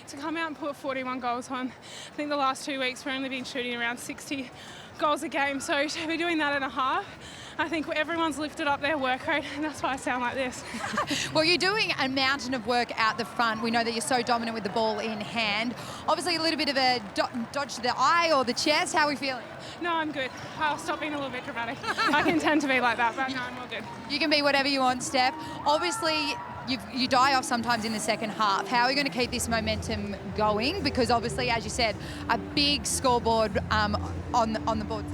To come out and put 41 goals on, I think the last 2 weeks we've only been shooting around 60 goals a game, so to be doing that in a half, I think everyone's lifted up their work rate, and that's why I sound like this. Well, you're doing a mountain of work out the front. We know that you're so dominant with the ball in hand. Obviously, a little bit of a dodge to the eye or the chest. How are we feeling? No, I'm good. I'll stop being a little bit dramatic. I can tend to be like that, but no, I'm all good. You can be whatever you want, Steph. Obviously, you die off sometimes in the second half. How are you going to keep this momentum going? Because obviously, as you said, a big scoreboard on the board.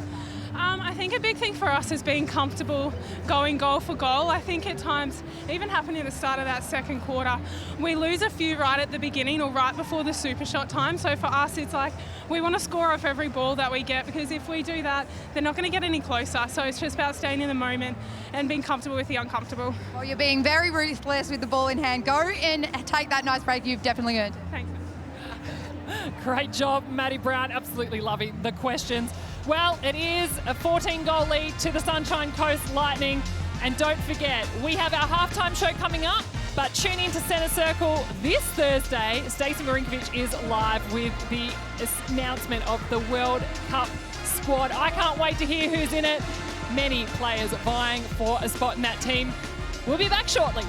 I think a big thing for us is being comfortable going goal for goal. I think at times, even happening at the start of that second quarter, we lose a few right at the beginning or right before the super shot time. So for us, it's like we want to score off every ball that we get, because if we do that, they're not going to get any closer. So it's just about staying in the moment and being comfortable with the uncomfortable. Well, you're being very ruthless with the ball in hand. Go and take that nice break. You've definitely earned it. Thanks. Great job, Maddie Brown. Absolutely loving the questions. Well, it is a 14-goal lead to the Sunshine Coast Lightning. And don't forget, we have our halftime show coming up, but tune in to Centre Circle this Thursday. Stacey Marinkovic is live with the announcement of the World Cup squad. I can't wait to hear who's in it. Many players vying for a spot in that team. We'll be back shortly.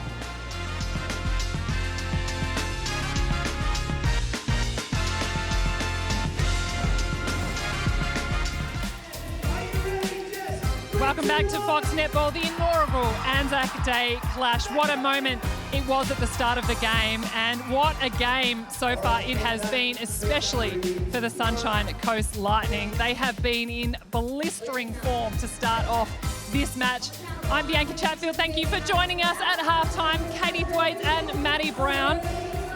Welcome back to Fox Netball, the inaugural Anzac Day clash. What a moment it was at the start of the game, and what a game so far it has been, especially for the Sunshine Coast Lightning. They have been in blistering form to start off this match. I'm Bianca Chatfield. Thank you for joining us at halftime. Katie Thwaites and Maddie Brown.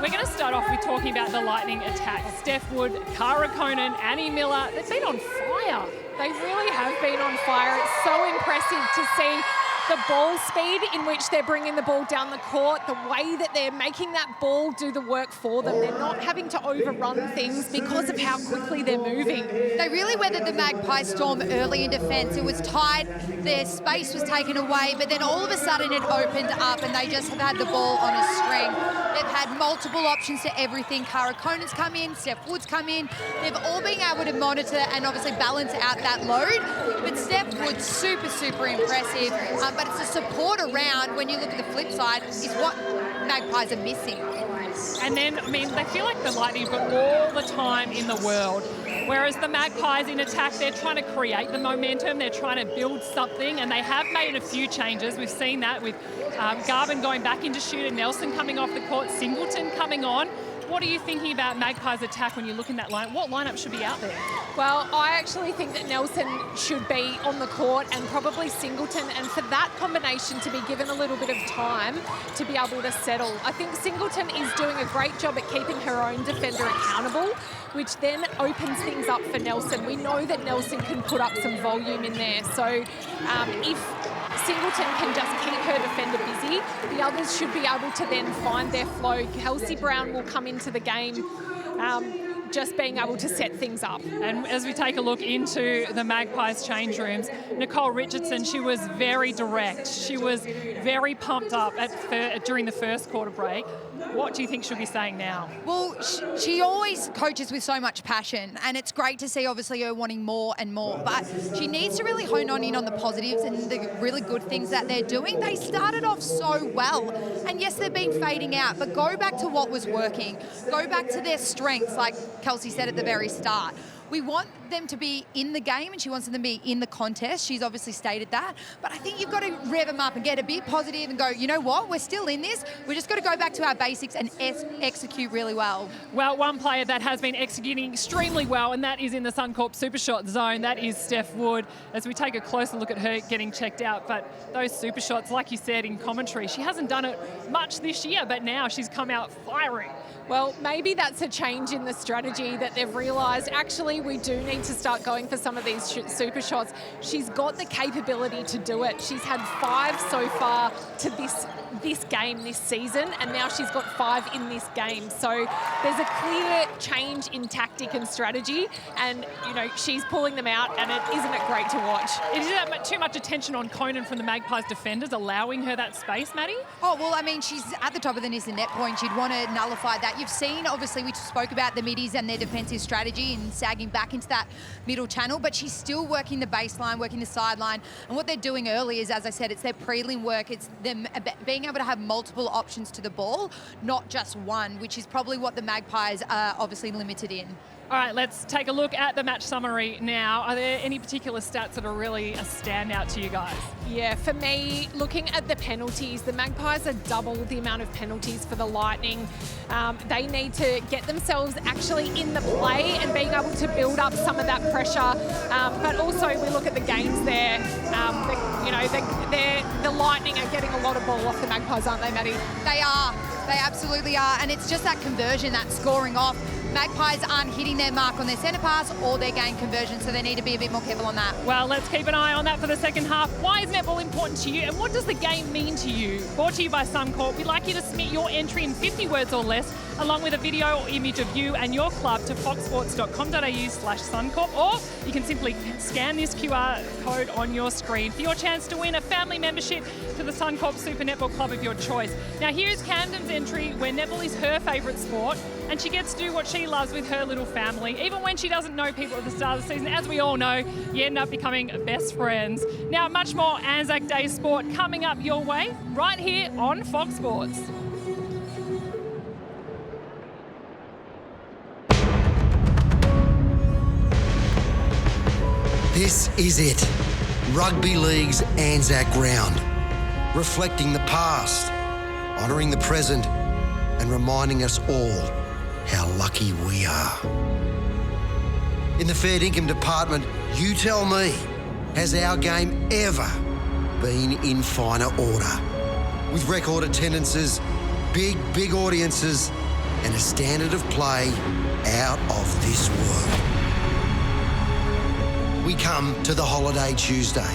We're going to start off with talking about the Lightning attack. Steph Wood, Cara Conan, Annie Miller, they've been on fire. They really have been on fire. It's so impressive to see the ball speed in which they're bringing the ball down the court, the way that they're making that ball do the work for them. They're not having to overrun things because of how quickly they're moving. They really weathered the Magpie storm early in defence. It was tight, their space was taken away, but then all of a sudden it opened up and they just have had the ball on a string. They've had multiple options to everything. Cara Conan's come in, Steph Wood's come in. They've all been able to monitor and obviously balance out that load. But Steph Wood's super, super impressive. But it's the support around, when you look at the flip side, is what Magpies are missing. And then, I mean, they feel like the Lightning have got all the time in the world, whereas the Magpies in attack, they're trying to create the momentum, they're trying to build something, and they have made a few changes. We've seen that with Garvin going back into shooter, Nelson coming off the court, Singleton coming on. What are you thinking about Magpies attack when you look in that line? What lineup should be out there? Well, I actually think that Nelson should be on the court and probably Singleton, and for that combination to be given a little bit of time to be able to settle. I think Singleton is doing a great job at keeping her own defender accountable, which then opens things up for Nelson. We know that Nelson can put up some volume in there. So if Singleton can just keep her defender busy, the others should be able to then find their flow. Kelsey Brown will come into the game just being able to set things up. And as we take a look into the Magpies change rooms, Nicole Richardson, she was very direct. She was very pumped up during the first quarter break. What do you think she'll be saying now? Well, she always coaches with so much passion, and it's great to see obviously her wanting more and more, but she needs to really hone in on the positives and the really good things that they're doing. They started off so well, and yes, they've been fading out, but go back to what was working. Go back to their strengths, like Kelsey said at the very start. We want them to be in the game, and she wants them to be in the contest. She's obviously stated that. But I think you've got to rev them up and get a bit positive and go, you know what, we're still in this. We're just got to go back to our basics and execute really well. Well, one player that has been executing extremely well, and that is in the Suncorp Supershot zone, that is Steph Wood. As we take a closer look at her getting checked out, but those super shots, like you said in commentary, she hasn't done it much this year, but now she's come out firing. Well, maybe that's a change in the strategy that they've realised. Actually, we do need to start going for some of these super shots. She's got the capability to do it. She's had 5 so far to this this game this season, and now she's got 5 in this game. So there's a clear change in tactic and strategy, and, you know, she's pulling them out, and isn't it great to watch? Is that too much attention on Conan from the Magpies defenders, allowing her that space, Maddie? Oh, well, I mean, she's at the top of the Nissa net point. You'd want to nullify that. You've seen, obviously, we spoke about the middies and their defensive strategy and sagging back into that middle channel, but she's still working the baseline, working the sideline. And what they're doing early is, as I said, it's their prelim work. It's them being able to have multiple options to the ball, not just one, which is probably what the Magpies are obviously limited in. All right, let's take a look at the match summary now. Are there any particular stats that are really a standout to you guys? Yeah, for me, looking at the penalties, the Magpies are double the amount of penalties for the Lightning. They need to get themselves actually in the play and being able to build up some of that pressure. But also, we look at the games there. The Lightning are getting a lot of ball off the Magpies, aren't they, Maddie? They are. They absolutely are. And it's just that conversion, that scoring off. Magpies aren't hitting their mark on their centre pass or their game conversion, so they need to be a bit more careful on that. Well, let's keep an eye on that for the second half. Why is netball important to you, and what does the game mean to you? Brought to you by Suncorp. We'd like you to submit your entry in 50 words or less, along with a video or image of you and your club to foxsports.com.au/Suncorp, or you can simply scan this QR code on your screen for your chance to win a family membership to the Suncorp Super Netball Club of your choice. Now, here's Camden's entry, where netball is her favourite sport, and she gets to do what she loves with her little family. Even when she doesn't know people at the start of the season, as we all know, you end up becoming best friends. Now, much more Anzac Day sport coming up your way right here on Fox Sports. This is it. Rugby League's Anzac round. Reflecting the past, honouring the present, and reminding us all how lucky we are. In the fair income department, you tell me, has our game ever been in finer order? With record attendances, big audiences, and a standard of play out of this world. We come to the holiday Tuesday,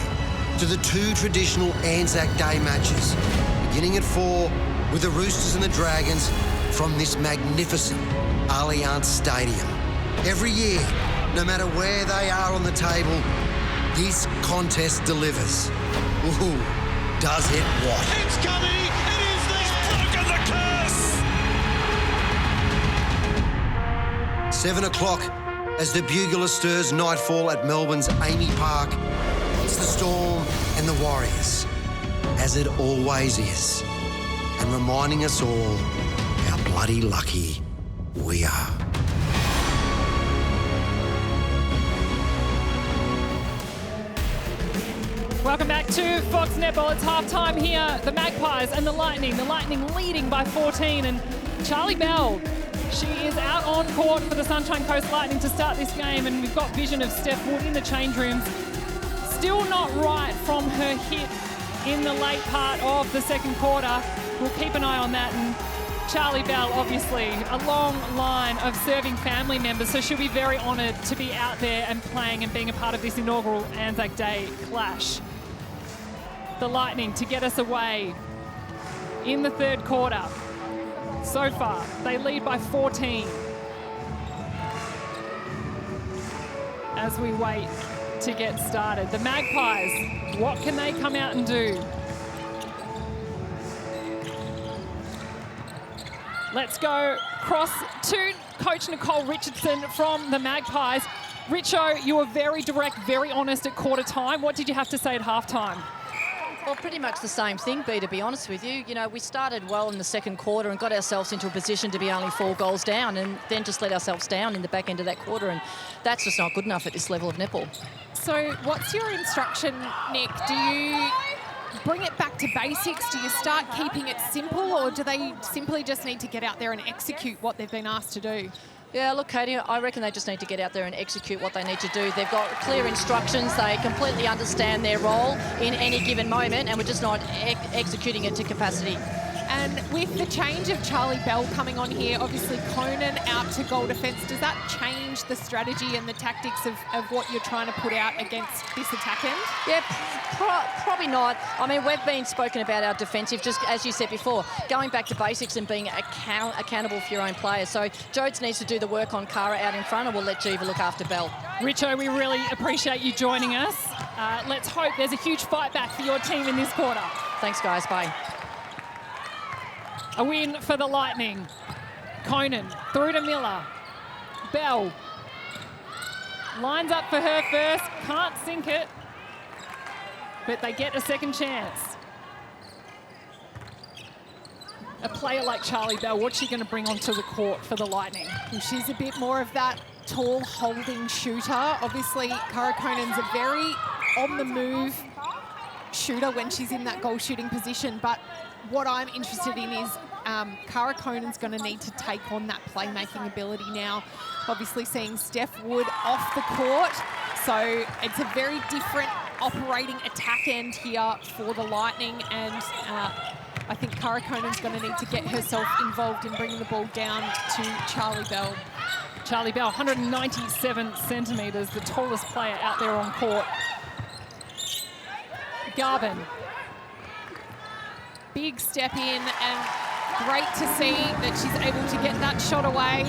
to the 2 traditional Anzac Day matches, beginning at 4 with the Roosters and the Dragons from this magnificent Allianz Stadium. Every year, no matter where they are on the table, this contest delivers. Ooh, does it what? It's coming! It is this broken the curse! 7 o'clock as the bugler stirs nightfall at Melbourne's Amy Park. It's the Storm and the Warriors, as it always is, and reminding us all how bloody lucky we are. Welcome back to Fox Netball. It's half-time here. The Magpies and the Lightning leading by 14, and Charlie Bell, she is out on court for the Sunshine Coast Lightning to start this game, and we've got vision of Steph Wood in the change rooms. Still not right from her hit in the late part of the second quarter. We'll keep an eye on that. And Charlie Bell, obviously, a long line of serving family members, so she'll be very honoured to be out there and playing and being a part of this inaugural Anzac Day clash. The Lightning to get us away in the third quarter. So far, they lead by 14. As we wait to get started. The Magpies, what can they come out and do? Let's go across to Coach Nicole Richardson from the Magpies. Richo, you were very direct, very honest at quarter time. What did you have to say at halftime? Well, pretty much the same thing, B, to be honest with you. You know, we started well in the second quarter and got ourselves into a position to be only 4 goals down, and then just let ourselves down in the back end of that quarter, and that's just not good enough at this level of netball. So what's your instruction, Nick? Do you bring it back to basics? Do you start keeping it simple, or do they simply just need to get out there and execute what they've been asked to do? Yeah, look, Katie, I reckon they just need to get out there and execute what they need to do. They've got clear instructions. They completely understand their role in any given moment, and we're just not executing it to capacity. And with the change of Charlie Bell coming on here, obviously Conan out to goal defence, does that change the strategy and the tactics of what you're trying to put out against this attack end? Yeah, probably not. I mean, we've been spoken about our defensive, just as you said before, going back to basics and being accountable for your own players. So Jodes needs to do the work on Cara out in front, and we'll let Jiva look after Bell. Richo, we really appreciate you joining us. Let's hope there's a huge fight back for your team in this quarter. Thanks, guys. Bye. A win for the Lightning. Conan through to Miller. Bell lines up for her first, can't sink it, but they get a second chance. A player like Charlie Bell, what's she going to bring onto the court for the Lightning? Well, she's a bit more of that tall holding shooter. Obviously, Cara Conan's a very on-the-move shooter when she's in that goal shooting position, but what I'm interested in is Cara Conan's going to need to take on that playmaking ability now. Obviously seeing Steph Wood off the court, so it's a very different operating attack end here for the Lightning, and I think Cara Conan's going to need to get herself involved in bringing the ball down to Charlie Bell. Charlie Bell, 197 centimetres, the tallest player out there on court. Garvin. Big step in, and great to see that she's able to get that shot away.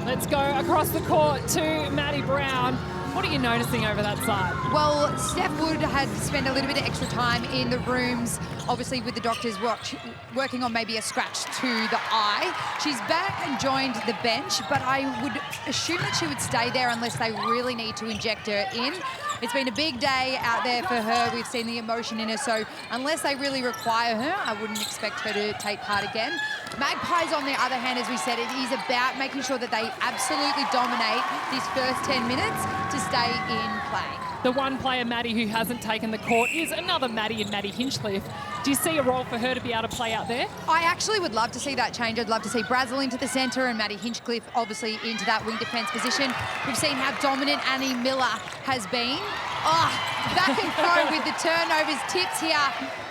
Let's go across the court to Maddie Brown. What are you noticing over that side? Well, Steph Wood had spent a little bit of extra time in the rooms, obviously with the doctors working on maybe a scratch to the eye. She's back and joined the bench, but I would assume that she would stay there unless they really need to inject her in. It's been a big day out there for her. We've seen the emotion in her, so unless they really require her, I wouldn't expect her to take part again. Magpies, on the other hand, as we said, it is about making sure that they absolutely dominate these first 10 minutes to stay in play. The one player, Maddie, who hasn't taken the court is another Maddie and Maddie Hinchcliffe. Do you see a role for her to be able to play out there? I actually would love to see that change. I'd love to see Brazel into the centre and Maddie Hinchcliffe obviously into that wing defence position. We've seen how dominant Annie Miller has been. Back and throw with the turnovers, tips here.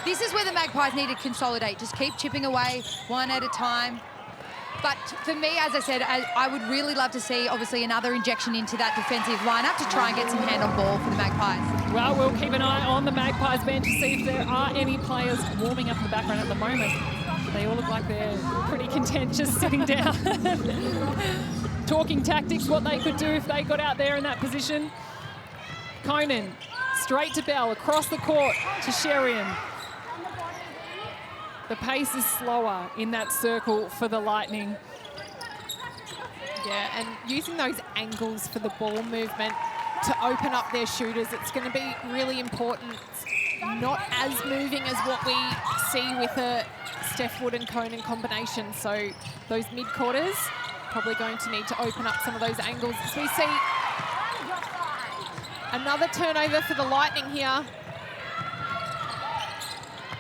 This is where the Magpies need to consolidate. Just keep chipping away one at a time. But for me, as I said, I would really love to see, obviously, another injection into that defensive lineup to try and get some hand on ball for the Magpies. Well, we'll keep an eye on the Magpies bench to see if there are any players warming up in the background at the moment. They all look like they're pretty content just sitting down. Talking tactics, what they could do if they got out there in that position. Conan, straight to Bell, across the court to Sherian. The pace is slower in that circle for the Lightning. Yeah, and using those angles for the ball movement to open up their shooters, it's going to be really important. It's not as moving as what we see with a Steph Wood and Conan combination. So those mid-quarters probably going to need to open up some of those angles. As we see another turnover for the Lightning here.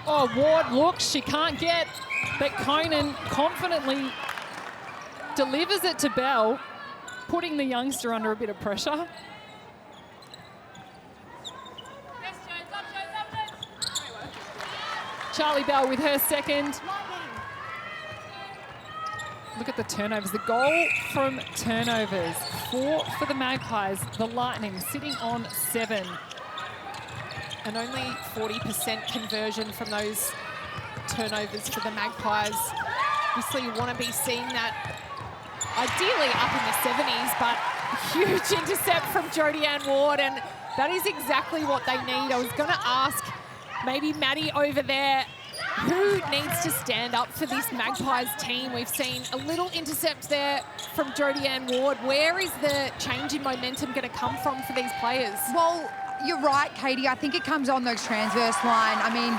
Oh, Ward looks, she can't get, but Conan confidently delivers it to Bell, putting the youngster under a bit of pressure. Charlie Bell with her second. Look at the turnovers, the goal from turnovers. 4 for the Magpies, the Lightning sitting on 7. And only 40% conversion from those turnovers for the Magpies. Obviously, you want to be seeing that ideally up in the 70s, but huge intercept from Jodie-Ann Ward, and that is exactly what they need. I was going to ask maybe Maddie over there, who needs to stand up for this Magpies team? We've seen a little intercept there from Jodie-Ann Ward. Where is the change in momentum going to come from for these players? Well, you're right, Katie. I think it comes on those transverse line. I mean,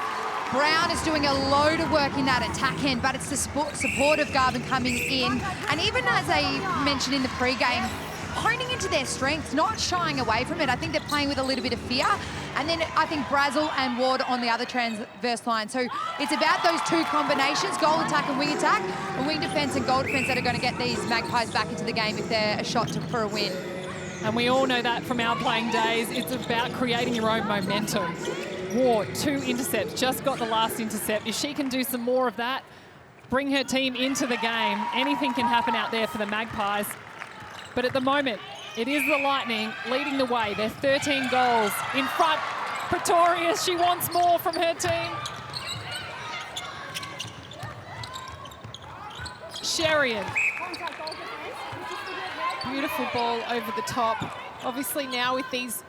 Brown is doing a load of work in that attack end, but it's the support of Garvin coming in. And even as I mentioned in the pre-game, honing into their strengths, not shying away from it. I think they're playing with a little bit of fear. And then I think Brazel and Ward on the other transverse line. So it's about those two combinations, goal attack and wing attack, and wing defence and goal defence that are going to get these Magpies back into the game if they're a shot for a win. And we all know that from our playing days. It's about creating your own momentum. Ward, 2 intercepts, just got the last intercept. If she can do some more of that, bring her team into the game, anything can happen out there for the Magpies. But at the moment, it is the Lightning leading the way. They're 13 goals in front. Pretorius, she wants more from her team. Sherian. Beautiful ball over the top. Obviously now with these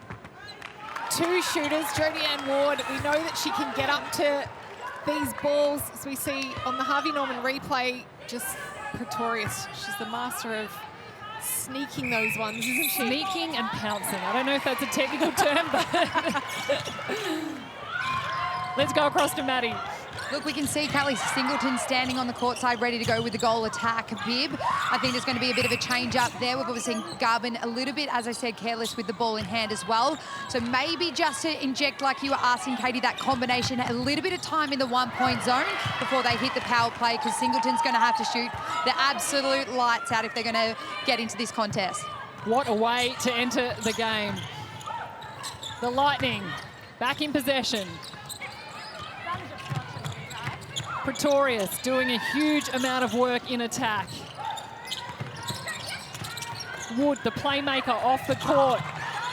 2 shooters, Jodie Ann Ward, we know that she can get up to these balls, as we see on the Harvey Norman replay. Just Pretorius, she's the master of sneaking those ones, isn't she? Sneaking and pouncing. I don't know if that's a technical term, but let's go across to Maddie. Look, we can see Kelly Singleton standing on the court side, ready to go with the goal attack. Bib, I think there's going to be a bit of a change up there. We've obviously seen Garvin a little bit, as I said, careless with the ball in hand as well. So maybe just to inject, like you were asking, Katie, that combination, a little bit of time in the 1-point zone before they hit the power play, because Singleton's going to have to shoot the absolute lights out if they're going to get into this contest. What a way to enter the game. The Lightning back in possession. Pretorius doing a huge amount of work in attack. Wood, the playmaker, off the court.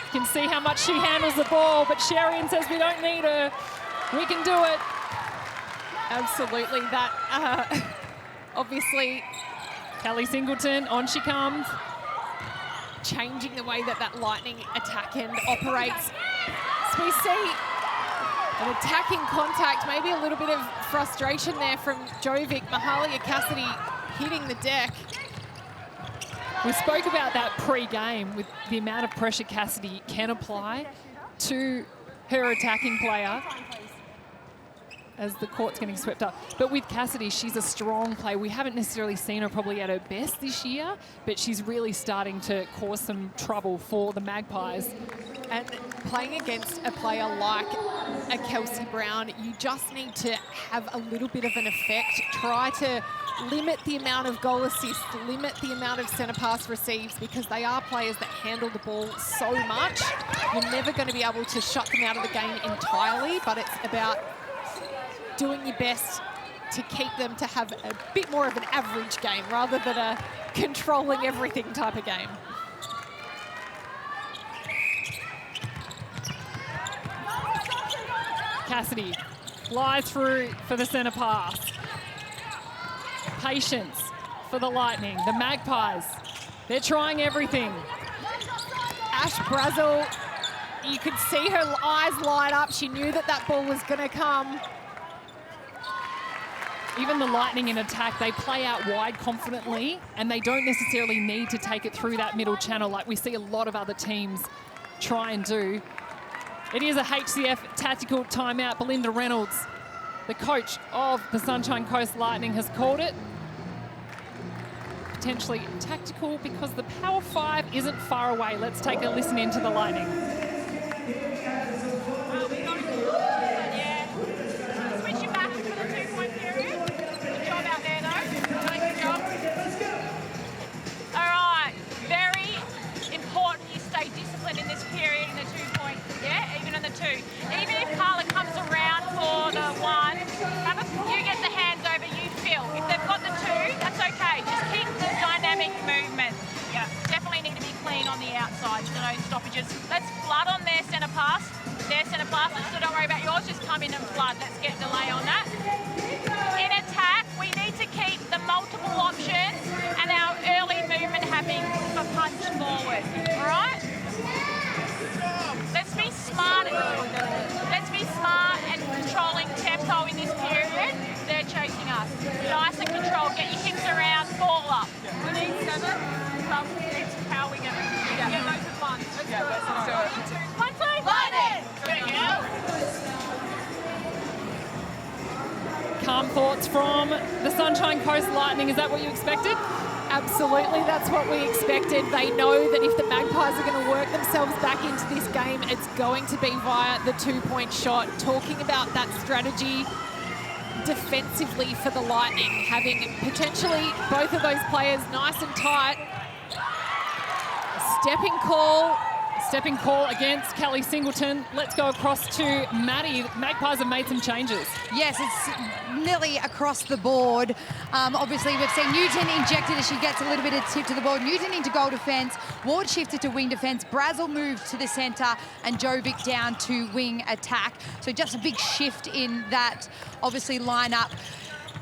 You can see how much she handles the ball, but Sherian says we don't need her. We can do it. Absolutely. That, obviously, Kelly Singleton, on she comes. Changing the way that Lightning attack end operates. So we see an attacking contact, maybe a little bit of frustration there from Jovic. Mahalia Cassidy hitting the deck. We spoke about that pre-game with the amount of pressure Cassidy can apply to her attacking player as the court's getting swept up. But with Cassidy, she's a strong player. We haven't necessarily seen her probably at her best this year, but she's really starting to cause some trouble for the Magpies. And playing against a player like a Kelsey Brown, you just need to have a little bit of an effect. Try to limit the amount of goal assists, limit the amount of centre pass receives, because they are players that handle the ball so much. You're never going to be able to shut them out of the game entirely, but it's about doing your best to keep them to have a bit more of an average game rather than a controlling everything type of game. Cassidy flies through for the centre pass. Patience for the Lightning. The Magpies, they're trying everything. Ash Brazel, you could see her eyes light up. She knew that ball was going to come. Even the Lightning in attack, they play out wide confidently, and they don't necessarily need to take it through that middle channel like we see a lot of other teams try and do. It is a HCF tactical timeout. Belinda Reynolds, the coach of the Sunshine Coast Lightning, has called it. Potentially tactical because the Power 5 isn't far away. Let's take a listen into the Lightning. In this period in the 2-point, even in the 2. Even if Carla comes around for the 1, you get the hands over, you fill. If they've got the 2, that's okay. Just keep the dynamic movement. Yeah, definitely need to be clean on the outside, so no stoppages. Let's flood on their centre pass. Their centre pass, so don't worry about yours, just come in and flood. Let's get delay on that. In attack, we need to keep the multiple options and our early movement happening for punch forward, all right? Let's be smart. Let's be smart and controlling tempo in this period. They're chasing us. Nice and controlled. Get your hips around. Ball up. We need 7. How are we going to get those at once? Let's do it. 1, 2, Lightning! Calm thoughts from the Sunshine Coast Lightning. Is that what you expected? Absolutely, that's what we expected. They know that if the Magpies are going to work themselves back into this game, it's going to be via the 2-point shot. Talking about that strategy defensively for the Lightning, having potentially both of those players nice and tight. Stepping call, Stepping call against Kelly Singleton. Let's go across to Maddie. Magpies have made some changes. Yes, it's nearly across the board. Obviously, we've seen Newton injected as she gets a little bit of tip to the ball. Newton into goal defence. Ward shifted to wing defence. Brazel moved to the centre and Jovic down to wing attack. So just a big shift in that, obviously, lineup.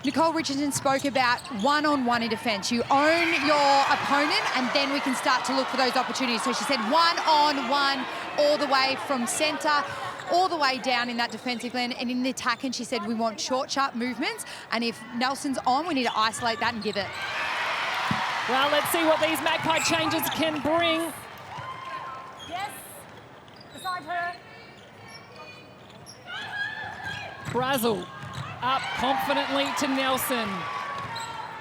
Nicole Richardson spoke about one-on-one in defence. You own your opponent and then we can start to look for those opportunities. So she said one-on-one all the way from centre, all the way down in that defensive end and in the attack. And she said we want short, sharp movements. And if Nelson's on, we need to isolate that and give it. Well, let's see what these Magpie changes can bring. Yes. Beside her. Brazel up confidently to Nelson.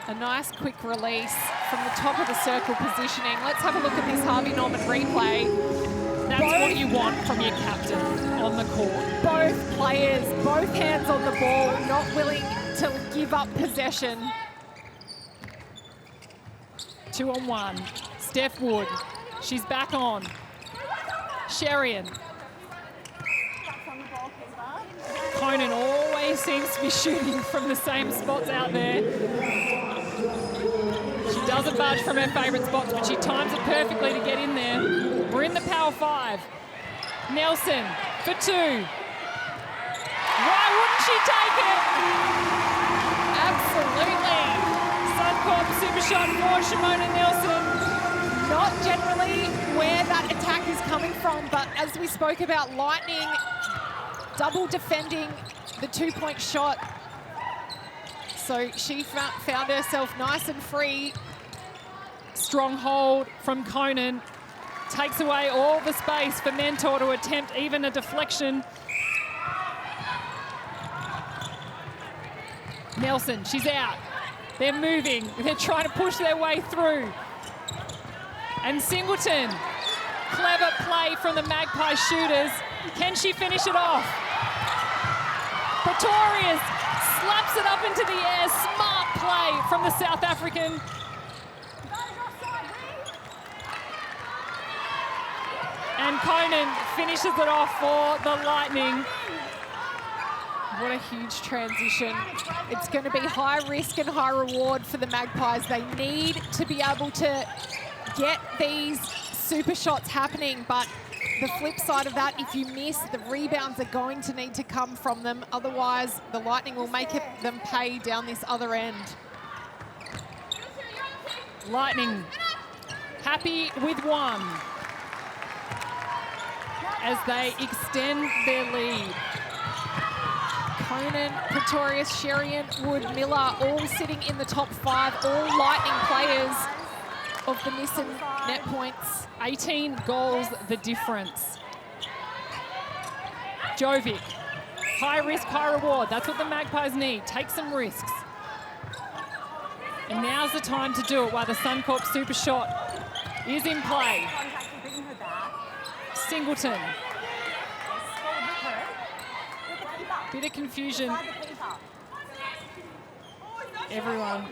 A nice quick release from the top of the circle positioning. Let's have a look at this Harvey Norman replay. That's what you want from your captain on the court. Both players, both hands on the ball, not willing to give up possession. 2-on-1. Steph Wood. She's back on. Sherian. Conan always seems to be shooting from the same spots out there. She doesn't budge from her favourite spots, but she times it perfectly to get in there. We're in the power 5. Nelson for 2. Why wouldn't she take it? Absolutely. Suncorp super shot for Shimona Nelson. Not generally where that attack is coming from, but as we spoke about, Lightning double defending the 2-point shot. So she found herself nice and free. Strong hold from Conan. Takes away all the space for Mentor to attempt even a deflection. Nelson, she's out. They're moving. They're trying to push their way through. And Singleton. Clever play from the Magpie shooters. Can she finish it off? Pretorius slaps it up into the air. Smart play from the South African. And Conan finishes it off for the Lightning. What a huge transition. It's going to be high risk and high reward for the Magpies. They need to be able to get these super shots happening, but the flip side of that, if you miss, the rebounds are going to need to come from them. Otherwise, the Lightning will make them pay down this other end. Lightning happy with 1 as they extend their lead. Conan, Pretorius, Sherian, Wood, Miller, all sitting in the top 5, all Lightning players of the Nissan net points. 18 goals the difference. Jovic, high risk, high reward. That's what the Magpies need. Take some risks. And now's the time to do it while the Suncorp super shot is in play. Singleton. Bit of confusion. Everyone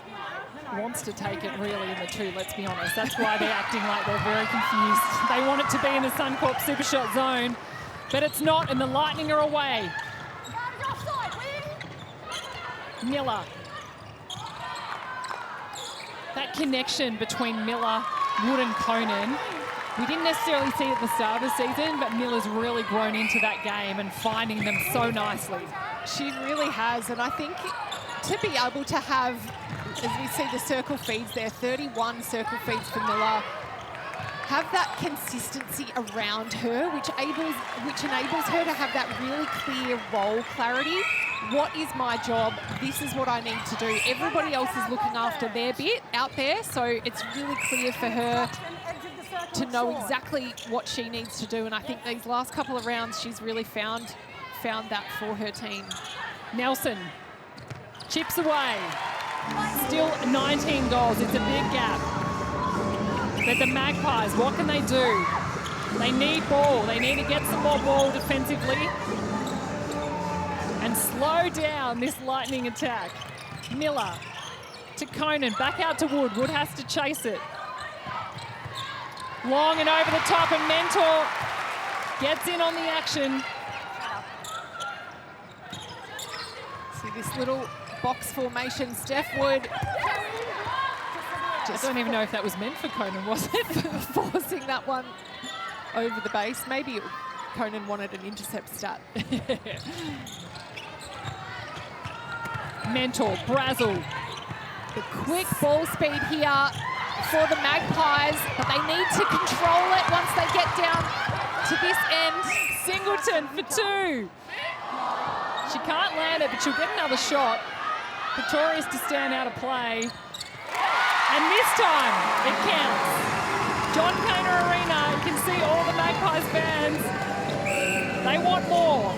wants to take it really in the 2, let's be honest. That's why they're acting like they're very confused. They want it to be in the Suncorp super shot zone, but it's not, and the Lightning are away. Miller. That connection between Miller, Wood and Conan, we didn't necessarily see at the start of the season, but Miller's really grown into that game and finding them so nicely. She really has, and I think to be able to have, as we see the circle feeds there, 31 circle feeds for Miller, have that consistency around her, which enables her to have that really clear role clarity. What is my job? This is what I need to do. Everybody else is looking after their bit out there, so it's really clear for her to know exactly what she needs to do. And I think these last couple of rounds, she's really found that for her team. Nelson chips away. Still 19 goals. It's a big gap. But the Magpies, what can they do? They need ball. They need to get some more ball defensively and slow down this Lightning attack. Miller to Conan, back out to Wood. Wood has to chase it. Long and over the top, and Mentor gets in on the action. See this little box formation. Steph Wood. I don't even know if that was meant for Conan, was it? Forcing that one over the base. Maybe Conan wanted an intercept stat. Mentor, Brazel. The quick ball speed here for the Magpies, but they need to control it once they get down to this end. Singleton for 2. She can't land it, but she'll get another shot. Pretorius to stand out of play. And this time, it counts. John Caner Arena, you can see all the Magpies fans. They want more.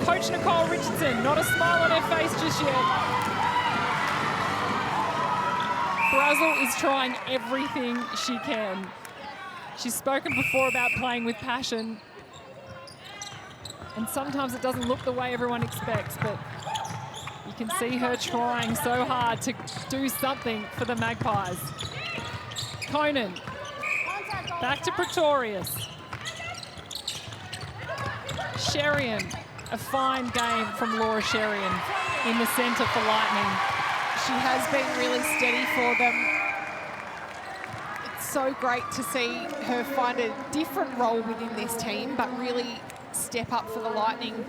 Coach Nicole Richardson, not a smile on her face just yet. Brazel is trying everything she can. She's spoken before about playing with passion. And sometimes it doesn't look the way everyone expects, but you can see her trying so hard to do something for the Magpies. Conan, back to Pretorius. Sherian, a fine game from Laura Sherian in the centre for Lightning. She has been really steady for them. It's so great to see her find a different role within this team, but really step up for the Lightning.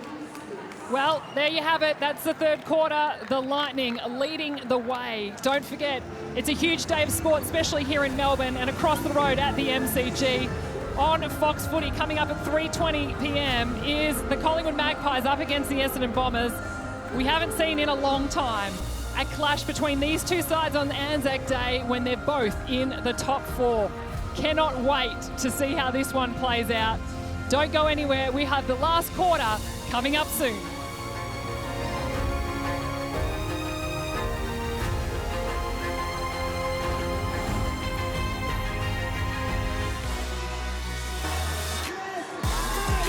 Well, there you have it. That's the third quarter. The Lightning leading the way. Don't forget, it's a huge day of sport, especially here in Melbourne and across the road at the MCG. On Fox Footy, coming up at 3:20 p.m. is the Collingwood Magpies up against the Essendon Bombers. We haven't seen in a long time a clash between these two sides on Anzac Day when they're both in the top 4. Cannot wait to see how this one plays out. Don't go anywhere. We have the last quarter coming up soon.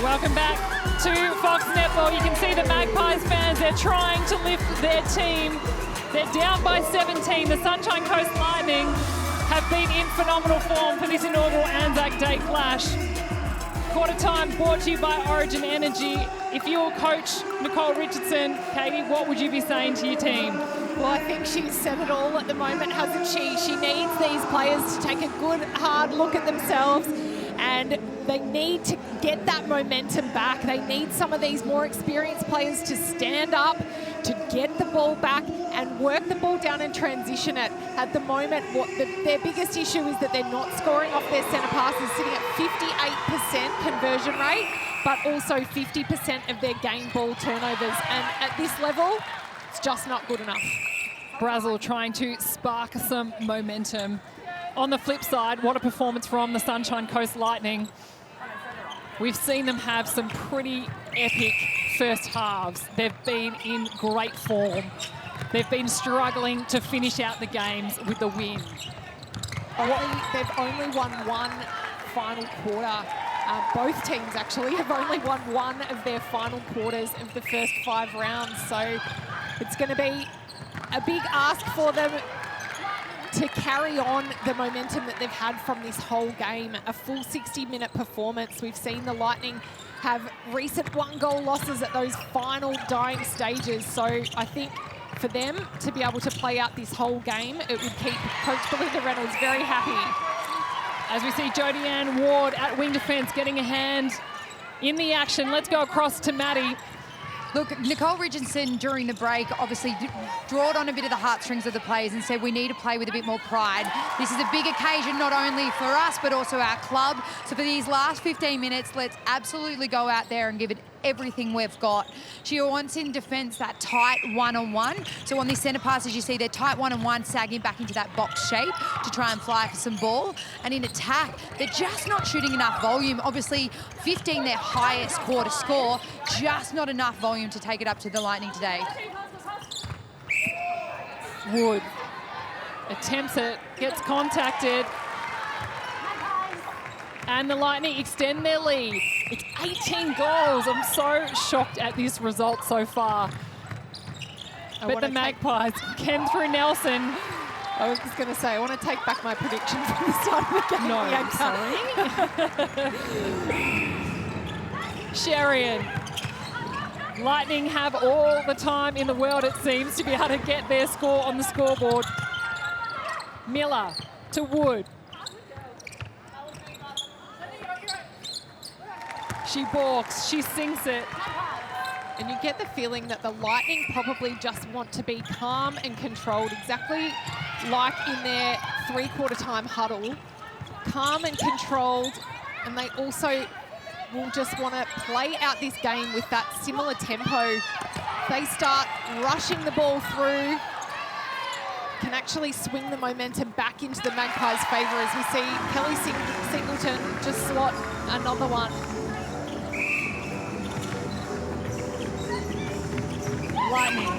Welcome back to Fox Netball. You can see the Magpies fans, they're trying to lift their team. They're down by 17. The Sunshine Coast Lightning have been in phenomenal form for this inaugural Anzac Day clash. Quarter time brought to you by Origin Energy. If you were Coach Nicole Richardson, Katie, what would you be saying to your team? Well, I think she's said it all at the moment, hasn't she? She needs these players to take a good, hard look at themselves, and they need to get that momentum back. They need some of these more experienced players to stand up, to get the ball back and work the ball down and transition it. At the moment, their biggest issue is that they're not scoring off their centre passes, sitting at 58% conversion rate, but also 50% of their game ball turnovers. And at this level, it's just not good enough. Brazel trying to spark some momentum. On the flip side, what a performance from the Sunshine Coast Lightning. We've seen them have some pretty epic first halves. They've been in great form. They've been struggling to finish out the games with the win. They've only won one final quarter. Both teams actually have only won one of their final quarters of the first 5 rounds. So it's going to be a big ask for them to carry on the momentum that they've had from this whole game. A full 60-minute performance. We've seen the Lightning have recent 1-goal losses at those final dying stages. So I think for them to be able to play out this whole game, it would keep Coach Belinda Reynolds very happy. As we see Jodie Ann Ward at wing defence getting a hand in the action. Let's go across to Maddie. Look, Nicole Richardson during the break obviously drawed on a bit of the heartstrings of the players and said we need to play with a bit more pride. This is a big occasion not only for us but also our club. So for these last 15 minutes, let's absolutely go out there and give it everything we've got. She wants in defence that tight one-on-one. So on these centre passes, you see they're tight one-on-one, sagging back into that box shape to try and fly for some ball. And in attack, they're just not shooting enough volume. Obviously, 15 their highest quarter score, just not enough volume to take it up to the Lightning today. Wood attempts it, gets contacted. And the Lightning extend their lead. It's 18 goals. I'm so shocked at this result so far. But the Magpies, Ken through Nelson. I was just going to say, I want to take back my prediction from the start of the game. No, I'm sorry. Sherian. Lightning have all the time in the world, it seems, to be able to get their score on the scoreboard. Miller to Wood. She balks, she sinks it. And you get the feeling that the Lightning probably just want to be calm and controlled, exactly like in their three-quarter time huddle. Calm and controlled, and they also will just want to play out this game with that similar tempo. They start rushing the ball through, can actually swing the momentum back into the Magpies' favour as we see Kelly Singleton just slot another one. Lightning.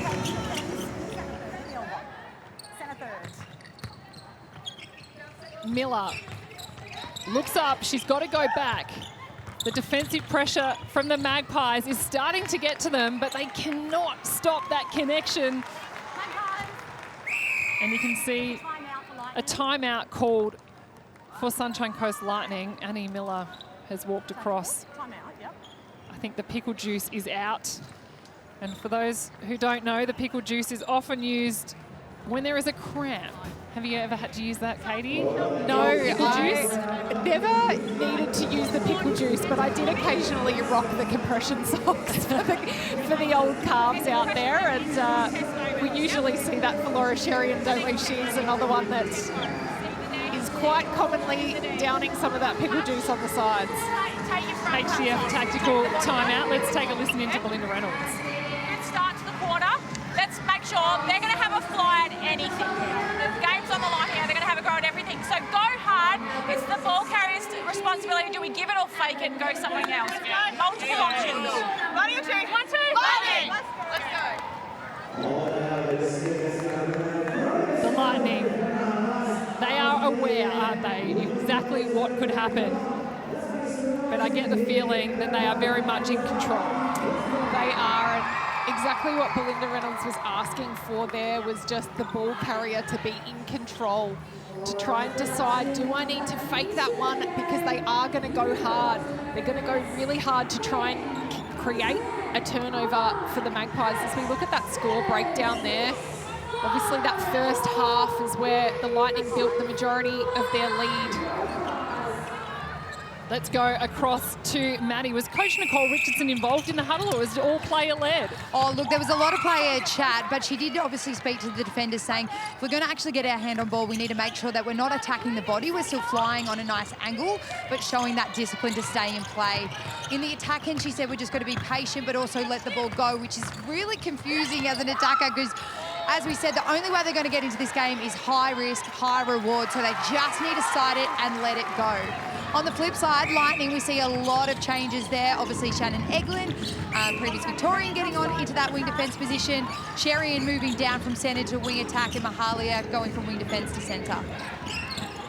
Miller looks up, she's got to go back. The defensive pressure from the Magpies is starting to get to them, but they cannot stop that connection. And you can see a timeout called for Sunshine Coast Lightning. Annie Miller has walked across. I think the pickle juice is out. And for those who don't know, the pickle juice is often used when there is a cramp. Have you ever had to use that, Katie? No, I never needed to use the pickle juice, but I did occasionally rock the compression socks for the old calves out there. And we usually see that for Laura Sherian, don't we? She's another one that is quite commonly downing some of that pickle juice on the sides. HCF tactical timeout. Let's take a listen into Belinda Reynolds. Good start to the quarter. Let's make sure they're going to have a fly at anything. The game's on the line here. They're going to have a go at everything. So go hard. It's the ball carrier's responsibility. Do we give it or fake it and go somewhere else? Multiple options. One, two. Lightning. Let's go. The Lightning. They are aware, aren't they, exactly what could happen. But I get the feeling that they are very much in control. They are. Exactly what Belinda Reynolds was asking for there was just the ball carrier to be in control, to try and decide, do I need to fake that one? Because they are going to go hard. They're going to go really hard to try and create a turnover for the Magpies. As we look at that score breakdown there, obviously that first half is where the Lightning built the majority of their lead. Let's go across to Maddie. Was Coach Nicole Richardson involved in the huddle, or was it all player-led? Oh, look, there was a lot of player chat, but she did obviously speak to the defenders saying, if we're going to actually get our hand on ball, we need to make sure that we're not attacking the body. We're still flying on a nice angle, but showing that discipline to stay in play. In the attack end, she said we're just going to be patient, but also let the ball go, which is really confusing as an attacker because, as we said, the only way they're going to get into this game is high risk, high reward, so they just need to start it and let it go. On the flip side, Lightning, we see a lot of changes there. Obviously, Shannon Eglin, previous Victorian, getting on into that wing defence position. Sherian moving down from centre to wing attack, and Mahalia going from wing defence to centre.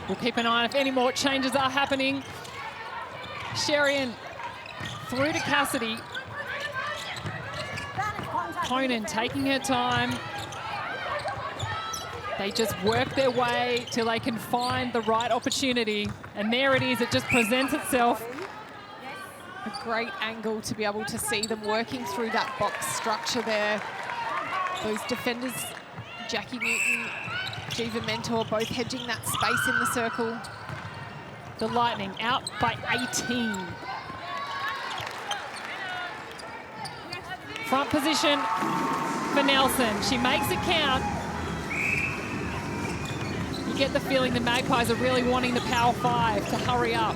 We'll keep an eye on if any more changes are happening. Sherian through to Cassidy. Conan taking her time. They just work their way till they can find the right opportunity. And there it is, it just presents itself. A great angle to be able to see them working through that box structure there. Those defenders, Jackie Newton, Jiva Mentor, both hedging that space in the circle. The Lightning out by 18. Front position for Nelson. She makes it count. You get the feeling the Magpies are really wanting the Power 5 to hurry up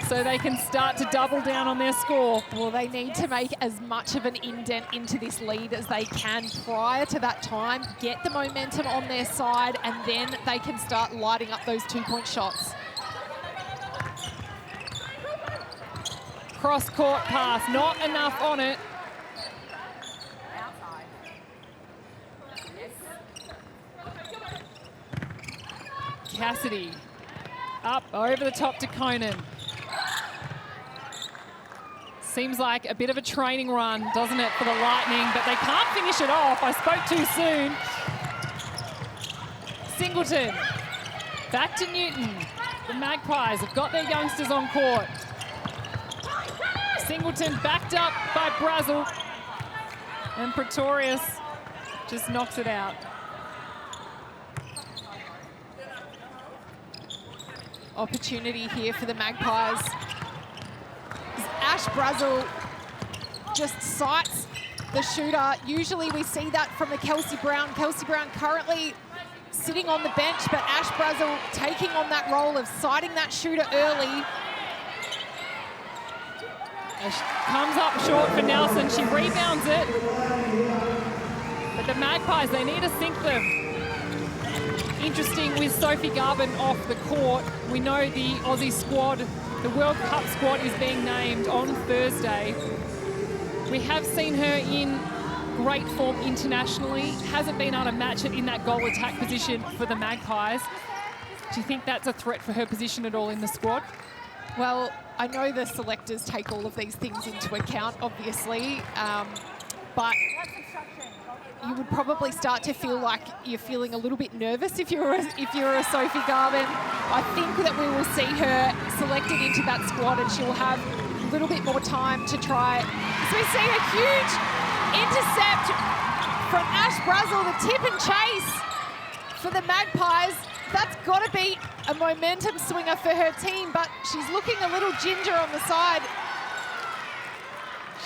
so they can start to double down on their score. Well, they need to make as much of an indent into this lead as they can prior to that time, get the momentum on their side, and then they can start lighting up those two-point shots. Cross-court pass, not enough on it. Cassidy up over the top to Conan. Seems like a bit of a training run, doesn't it, for the Lightning, but they can't finish it off. I spoke too soon. Singleton, back to Newton. The Magpies have got their youngsters on court. Singleton backed up by Brazel. And Pretorius just knocks it out. Opportunity here for the Magpies. Ash Brazel just sights the shooter. Usually we see that from a Kelsey Brown. Kelsey Brown currently sitting on the bench, but Ash Brazel taking on that role of sighting that shooter early. She comes up short for Nelson. She rebounds it. But the Magpies, they need to sink them. Interesting with Sophie Garvin off the court. We know the Aussie squad, the World Cup squad, is being named on Thursday. We have seen her in great form internationally. Hasn't been able to match it in that goal attack position for the Magpies. Do you think that's a threat for her position at all in the squad? Well, I know the selectors take all of these things into account, obviously, but you would probably start to feel like you're feeling a little bit nervous if you're a Sophie Garvin. I think that we will see her selected into that squad, and she will have a little bit more time to try. So we see a huge intercept from Ash Brazel, the tip and chase for the Magpies. That's got to be a momentum swinger for her team, but she's looking a little ginger on the side.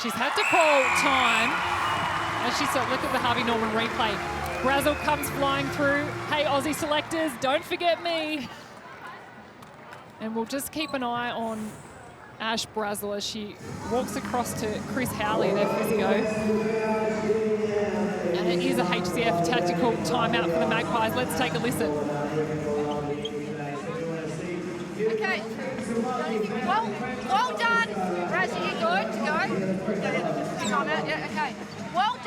She's had to call time. As she said, look at the Harvey Norman replay. Brazel comes flying through. Hey, Aussie selectors, don't forget me. And we'll just keep an eye on Ash Brazel as she walks across to Chris Howley, their physio. And it is a HCF tactical timeout for the Magpies. Let's take a listen. Okay. Well done. Brazzy, you good to go? Hang on, yeah, okay. Well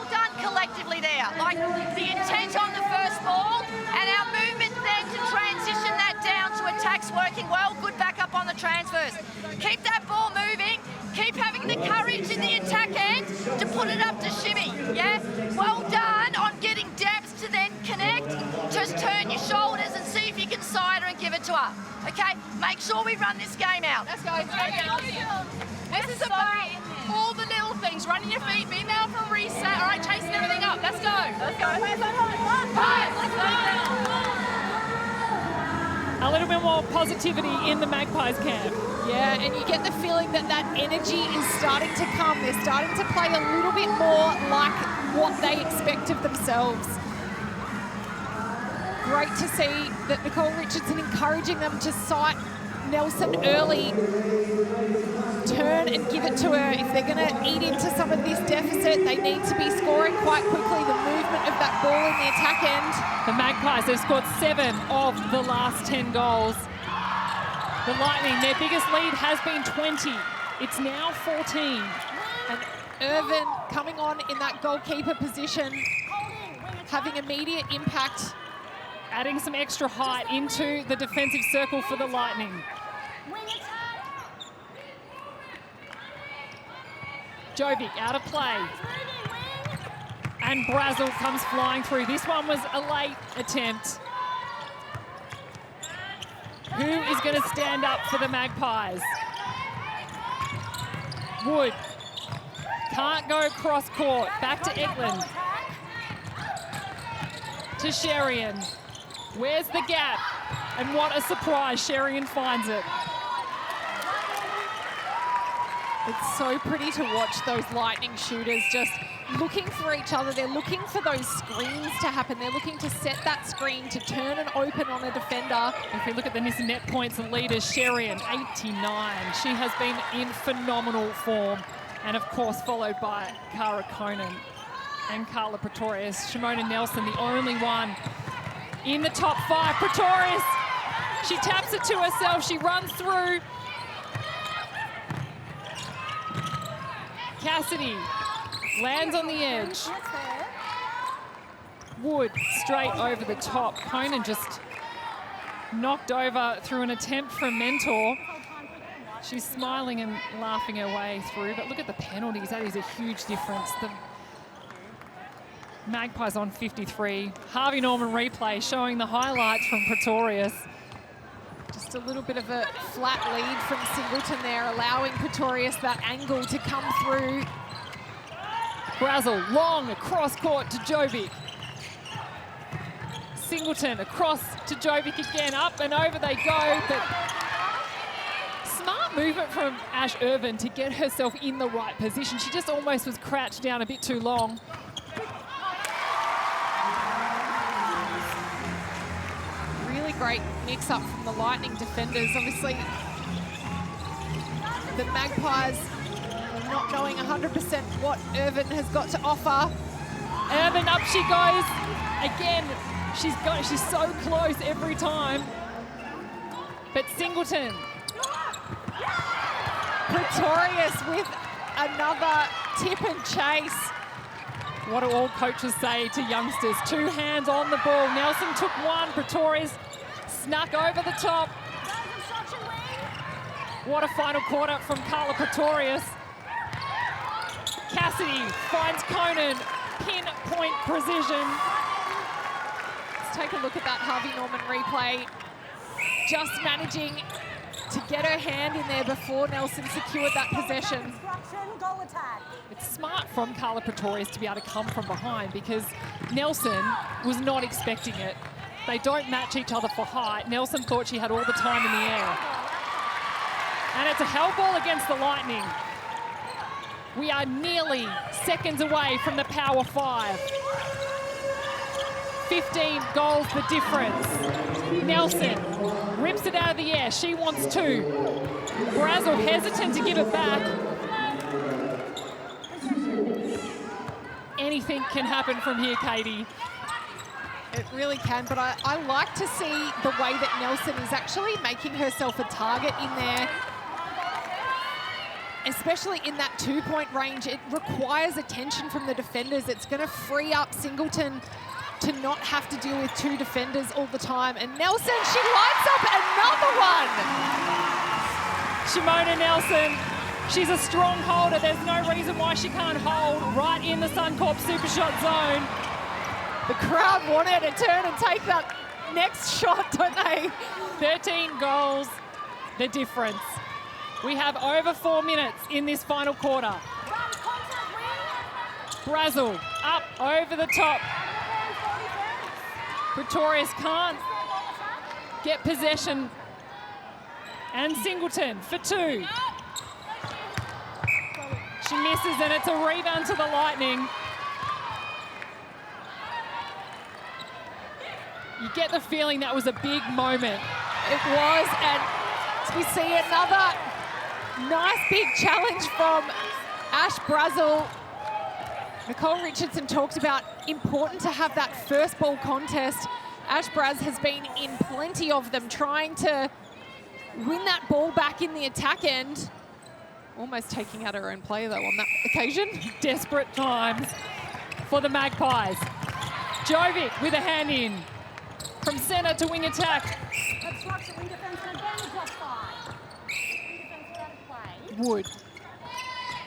done collectively there. Like the intent on the first ball and our movement then to transition that down to attacks working well. Good backup on the transfers. Keep that ball moving. Keep having the courage in the attack end to put it up to Shimmy, yeah? Well done on getting depth to then connect. Just turn your shoulders and see if you can side her and give it to her, okay? Make sure we run this game out. Let's go. This is about all the little things. Running your feet, being there for a reset. All right, chasing everything up. Let's go. Let's go. Let's go. A little bit more positivity in the Magpies camp. Yeah, and you get the feeling that that energy is starting to come. They're starting to play a little bit more like what they expect of themselves. Great to see that Nicole Richardson encouraging them to sight Nelson early, turn and give it to her. If they're going to eat into some of this deficit, they need to be scoring quite quickly. The movement of that ball in the attack end. The Magpies have scored 7 of the last 10 goals. The Lightning, their biggest lead has been 20. It's now 14. And Irvin coming on in that goalkeeper position, having immediate impact. Adding some extra height into the defensive circle for the Lightning. Jovic out of play. And Brazel comes flying through. This one was a late attempt. Who is going to stand up for the Magpies? Wood. Can't go cross court. Back to Eklund. To Sherian. Where's the gap? And what a surprise, Sherian finds it. It's so pretty to watch those Lightning shooters just looking for each other. They're looking for those screens to happen. They're looking to set that screen to turn and open on a defender. If we look at the Nissan net points leaders, Sherian, 89. She has been in phenomenal form. And of course, followed by Cara Conan and Carla Pretorius. Shimona Nelson, the only one in the top 5. Pretorius, she taps it to herself. She runs through. Cassidy lands on the edge. Wood straight over the top. Conan just knocked over through an attempt from Mentor. She's smiling and laughing her way through, but look at the penalties. That is a huge difference. The Magpies on 53. Harvey Norman replay showing the highlights from Pretorius. Just Just a little bit of a flat lead from Singleton there, allowing Pretorius that angle to come through. Brazel long across court to Jovic. Singleton across to Jovic again, up and over they go, but smart movement from Ash Irvin to get herself in the right position. She just almost was crouched down a bit too long. Really great mix-up from the Lightning defenders. Obviously, the Magpies not knowing 100% what Irvin has got to offer. Irvin, up she goes. Again, she's so close every time. But Singleton. Pretorius with another tip and chase. What do all coaches say to youngsters? 2 hands on the ball. Nelson took one. Pretorius snuck over the top. What a final quarter from Carla Pretorius. Cassidy finds Conan. Pinpoint precision. Let's take a look at that Harvey Norman replay. Just managing to get her hand in there before Nelson secured that possession. It's smart from Carla Pretorius to be able to come from behind because Nelson was not expecting it. They don't match each other for height. Nelson thought she had all the time in the air. And it's a hell ball against the Lightning. We are nearly seconds away from the Power 5. 15 goals the difference. Nelson rips it out of the air. She wants 2. Brazel hesitant to give it back. Anything can happen from here, Katie. It really can, but I like to see the way that Nelson is actually making herself a target in there. Especially in that 2-point range, it requires attention from the defenders. It's going to free up Singleton to not have to deal with 2 defenders all the time. And Nelson, she lights up another one. Shimona Nelson, she's a strong holder. There's no reason why she can't hold right in the Suncorp Super Shot zone. The crowd want her to turn and take that next shot, don't they? 13 goals, the difference. We have over 4 minutes in this final quarter. Brazel up over the top. Pretorius can't get possession. And Singleton for 2. She misses and it's a rebound to the Lightning. You get the feeling that was a big moment. It was, and we see another nice big challenge from Ash Brazel. Nicole Richardson talked about important to have that first ball contest. Ash Braz has been in plenty of them, trying to win that ball back in the attack end. Almost taking out her own play though on that occasion. Desperate times for the Magpies. Jovic with a hand in. From centre to wing attack. Wood.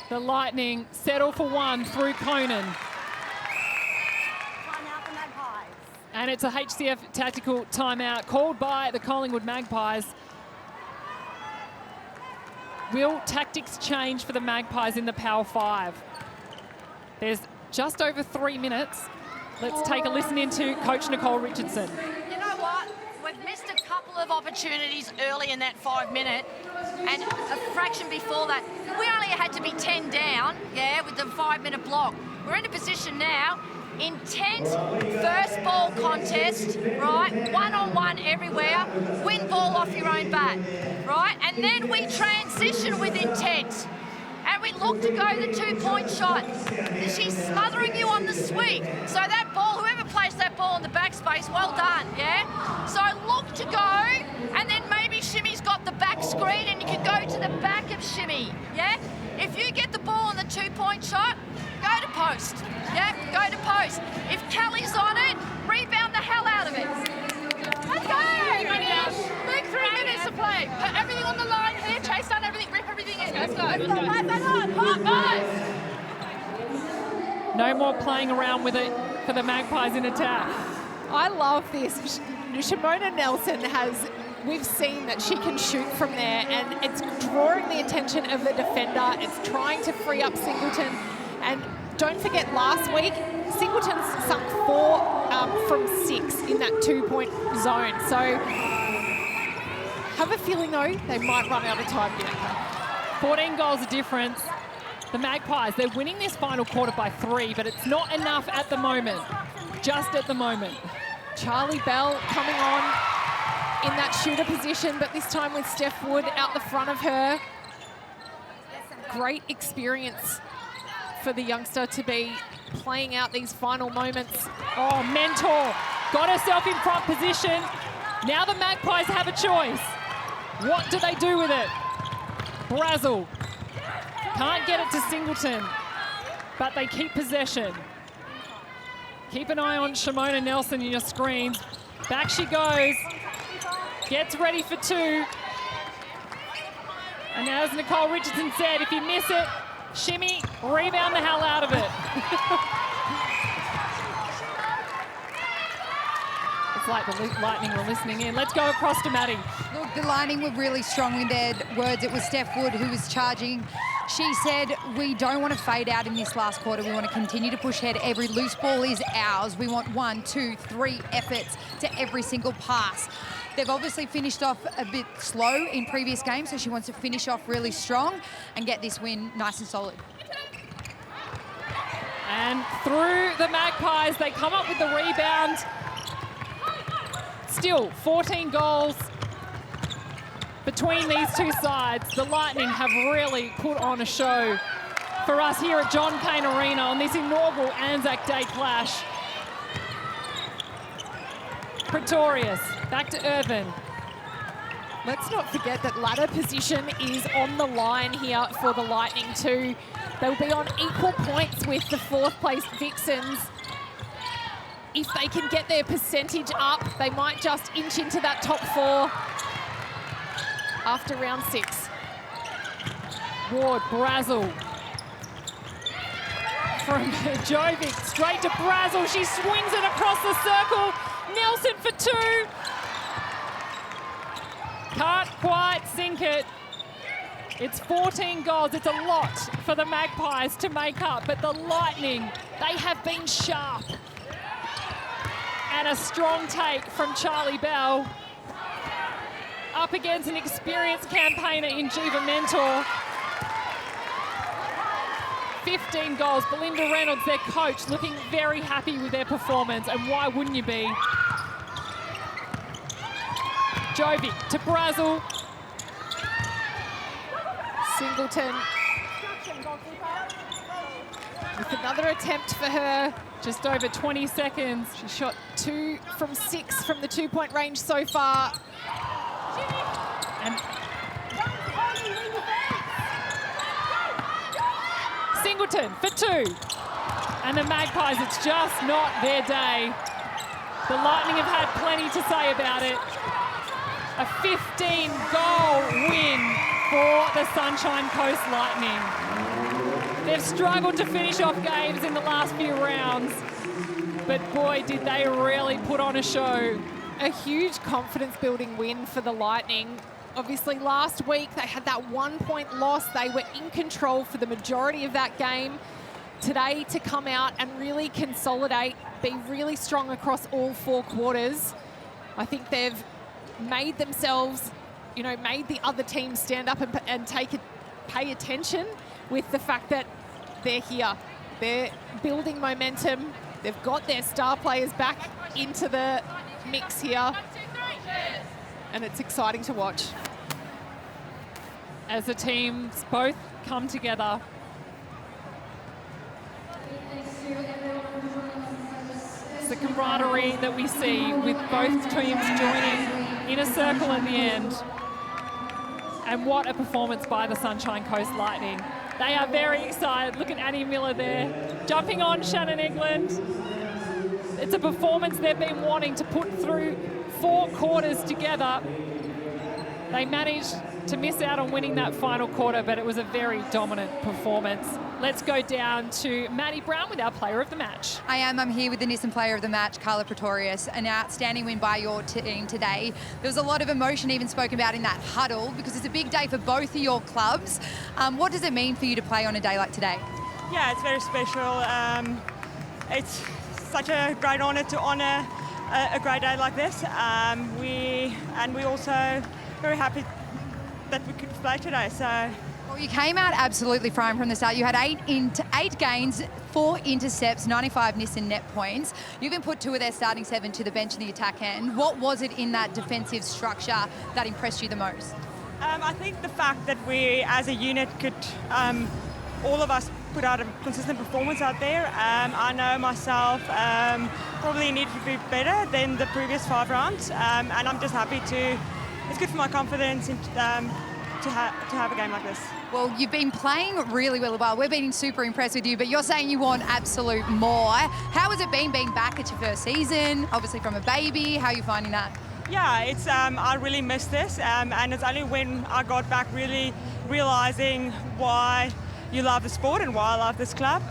The Lightning settle for 1 through Conan. And it's a HCF tactical timeout called by the Collingwood Magpies. Will tactics change for the Magpies in the Power 5? There's just over 3 minutes. Let's take a listen into Coach Nicole Richardson. You know what? We've missed a couple of opportunities early in that 5 minute, and a fraction before that. We only had to be 10 down, with the 5 minute block. We're in a position now, intense first ball contest, right? One-on-one everywhere, win ball off your own bat, right? And then we transition with intent. And we look to go the 2-point shot. She's smothering you on the sweep. So that ball, whoever placed that ball in the backspace, well done, So look to go, and then maybe Shimmy's got the back screen and you can go to the back of Shimmy, If you get the ball on the 2-point shot, go to post, Go to post. If Kelly's on it, rebound the hell out of it. Let's go! Big 3 minutes to play. Put everything on the line here, chase down everything, rip everything in. Let's go. No more playing around with it for the Magpies in attack. I love this. Shimona Nelson has we've seen that she can shoot from there, and it's drawing the attention of the defender. It's trying to free up Singleton. And don't forget, last week, Singleton sunk 4 from 6 in that 2-point zone. So have a feeling, though, they might run out of time here. 14 goals of difference. The Magpies, they're winning this final quarter by 3, but it's not enough at the moment. Just at the moment. Charlie Bell coming on in that shooter position, but this time with Steph Wood out the front of her. Great experience for the youngster to be playing out these final moments. Oh, Mentor got herself in front position. Now the Magpies have a choice. What do they do with it? Brazel can't get it to Singleton, but they keep possession. Keep an eye on Shimona Nelson in your screens. Back she goes. Gets ready for 2. And as Nicole Richardson said, if you miss it, shimmy, rebound the hell out of it. It's like the Lightning were listening in. Let's go across to Maddie. Look, the Lightning were really strong in their words. It was Steph Wood who was charging. She said, we don't want to fade out in this last quarter. We want to continue to push ahead. Every loose ball is ours. We want 1, 2, 3 efforts to every single pass. They've obviously finished off a bit slow in previous games, so she wants to finish off really strong and get this win nice and solid. And through the Magpies, they come up with the rebound. Still, 14 goals between these two sides. The Lightning have really put on a show for us here at John Cain Arena on this inaugural Anzac Day clash. Pretorius, back to Irvin. Let's not forget that ladder position is on the line here for the Lightning too. They'll be on equal points with the 4th place Vixens. If they can get their percentage up, they might just inch into that top 4 after round 6. Ward, Brazel. From Jovic, straight to Brazel. She swings it across the circle. Nelson for 2. Can't quite sink it. It's 14 goals. It's a lot for the Magpies to make up, but the Lightning, they have been sharp. And a strong take from Charlie Bell. Up against an experienced campaigner in Jiva Mentor. 15 goals. Belinda Reynolds, their coach, looking very happy with their performance, and why wouldn't you be? Jovic to Brazel. Singleton with another attempt for her. Just over 20 seconds. She shot 2 from 6 from the 2-point range so far. And Singleton for 2. And the Magpies, it's just not their day. The Lightning have had plenty to say about it. A 15-goal win for the Sunshine Coast Lightning. They've struggled to finish off games in the last few rounds, but boy, did they really put on a show. A huge confidence-building win for the Lightning. Obviously, last week they had that 1-point loss. They were in control for the majority of that game. Today, to come out and really consolidate, be really strong across all 4 quarters. I think they've made themselves, made the other team stand up and pay attention with the fact that they're here. They're building momentum. They've got their star players back into the mix here. And it's exciting to watch. As the teams both come together. It's the camaraderie that we see with both teams joining in a circle in the end. And what a performance by the Sunshine Coast Lightning. They are very excited. Look at Annie Miller there, jumping on Shannon England. It's a performance they've been wanting to put through 4 quarters together. They managed to miss out on winning that final quarter, but it was a very dominant performance. Let's go down to Maddie Brown with our player of the match. I'm here with the Nissan player of the match, Carla Pretorius. An outstanding win by your team today. There was a lot of emotion even spoken about in that huddle because it's a big day for both of your clubs. What does it mean for you to play on a day like today? Yeah, it's very special. It's such a great honour to honour a great day like this. We also very happy that we could play today. So. Well, you came out absolutely fine from the start. You had 8 gains, 4 intercepts, 95 Nissan net points. You even put 2 of their starting 7 to the bench in the attack end. What was it in that defensive structure that impressed you the most? I think the fact that we, as a unit, could all of us put out a consistent performance out there. I know myself probably needed to be better than the previous 5 rounds, and I'm just happy to. It's good for my confidence to have a game like this. Well, you've been playing really well. We've been super impressed with you, but you're saying you want absolute more. How has it been being back at your first season, obviously from a baby? How are you finding that? Yeah, it's I really missed this, and it's only when I got back really realising why you love the sport and why I love this club.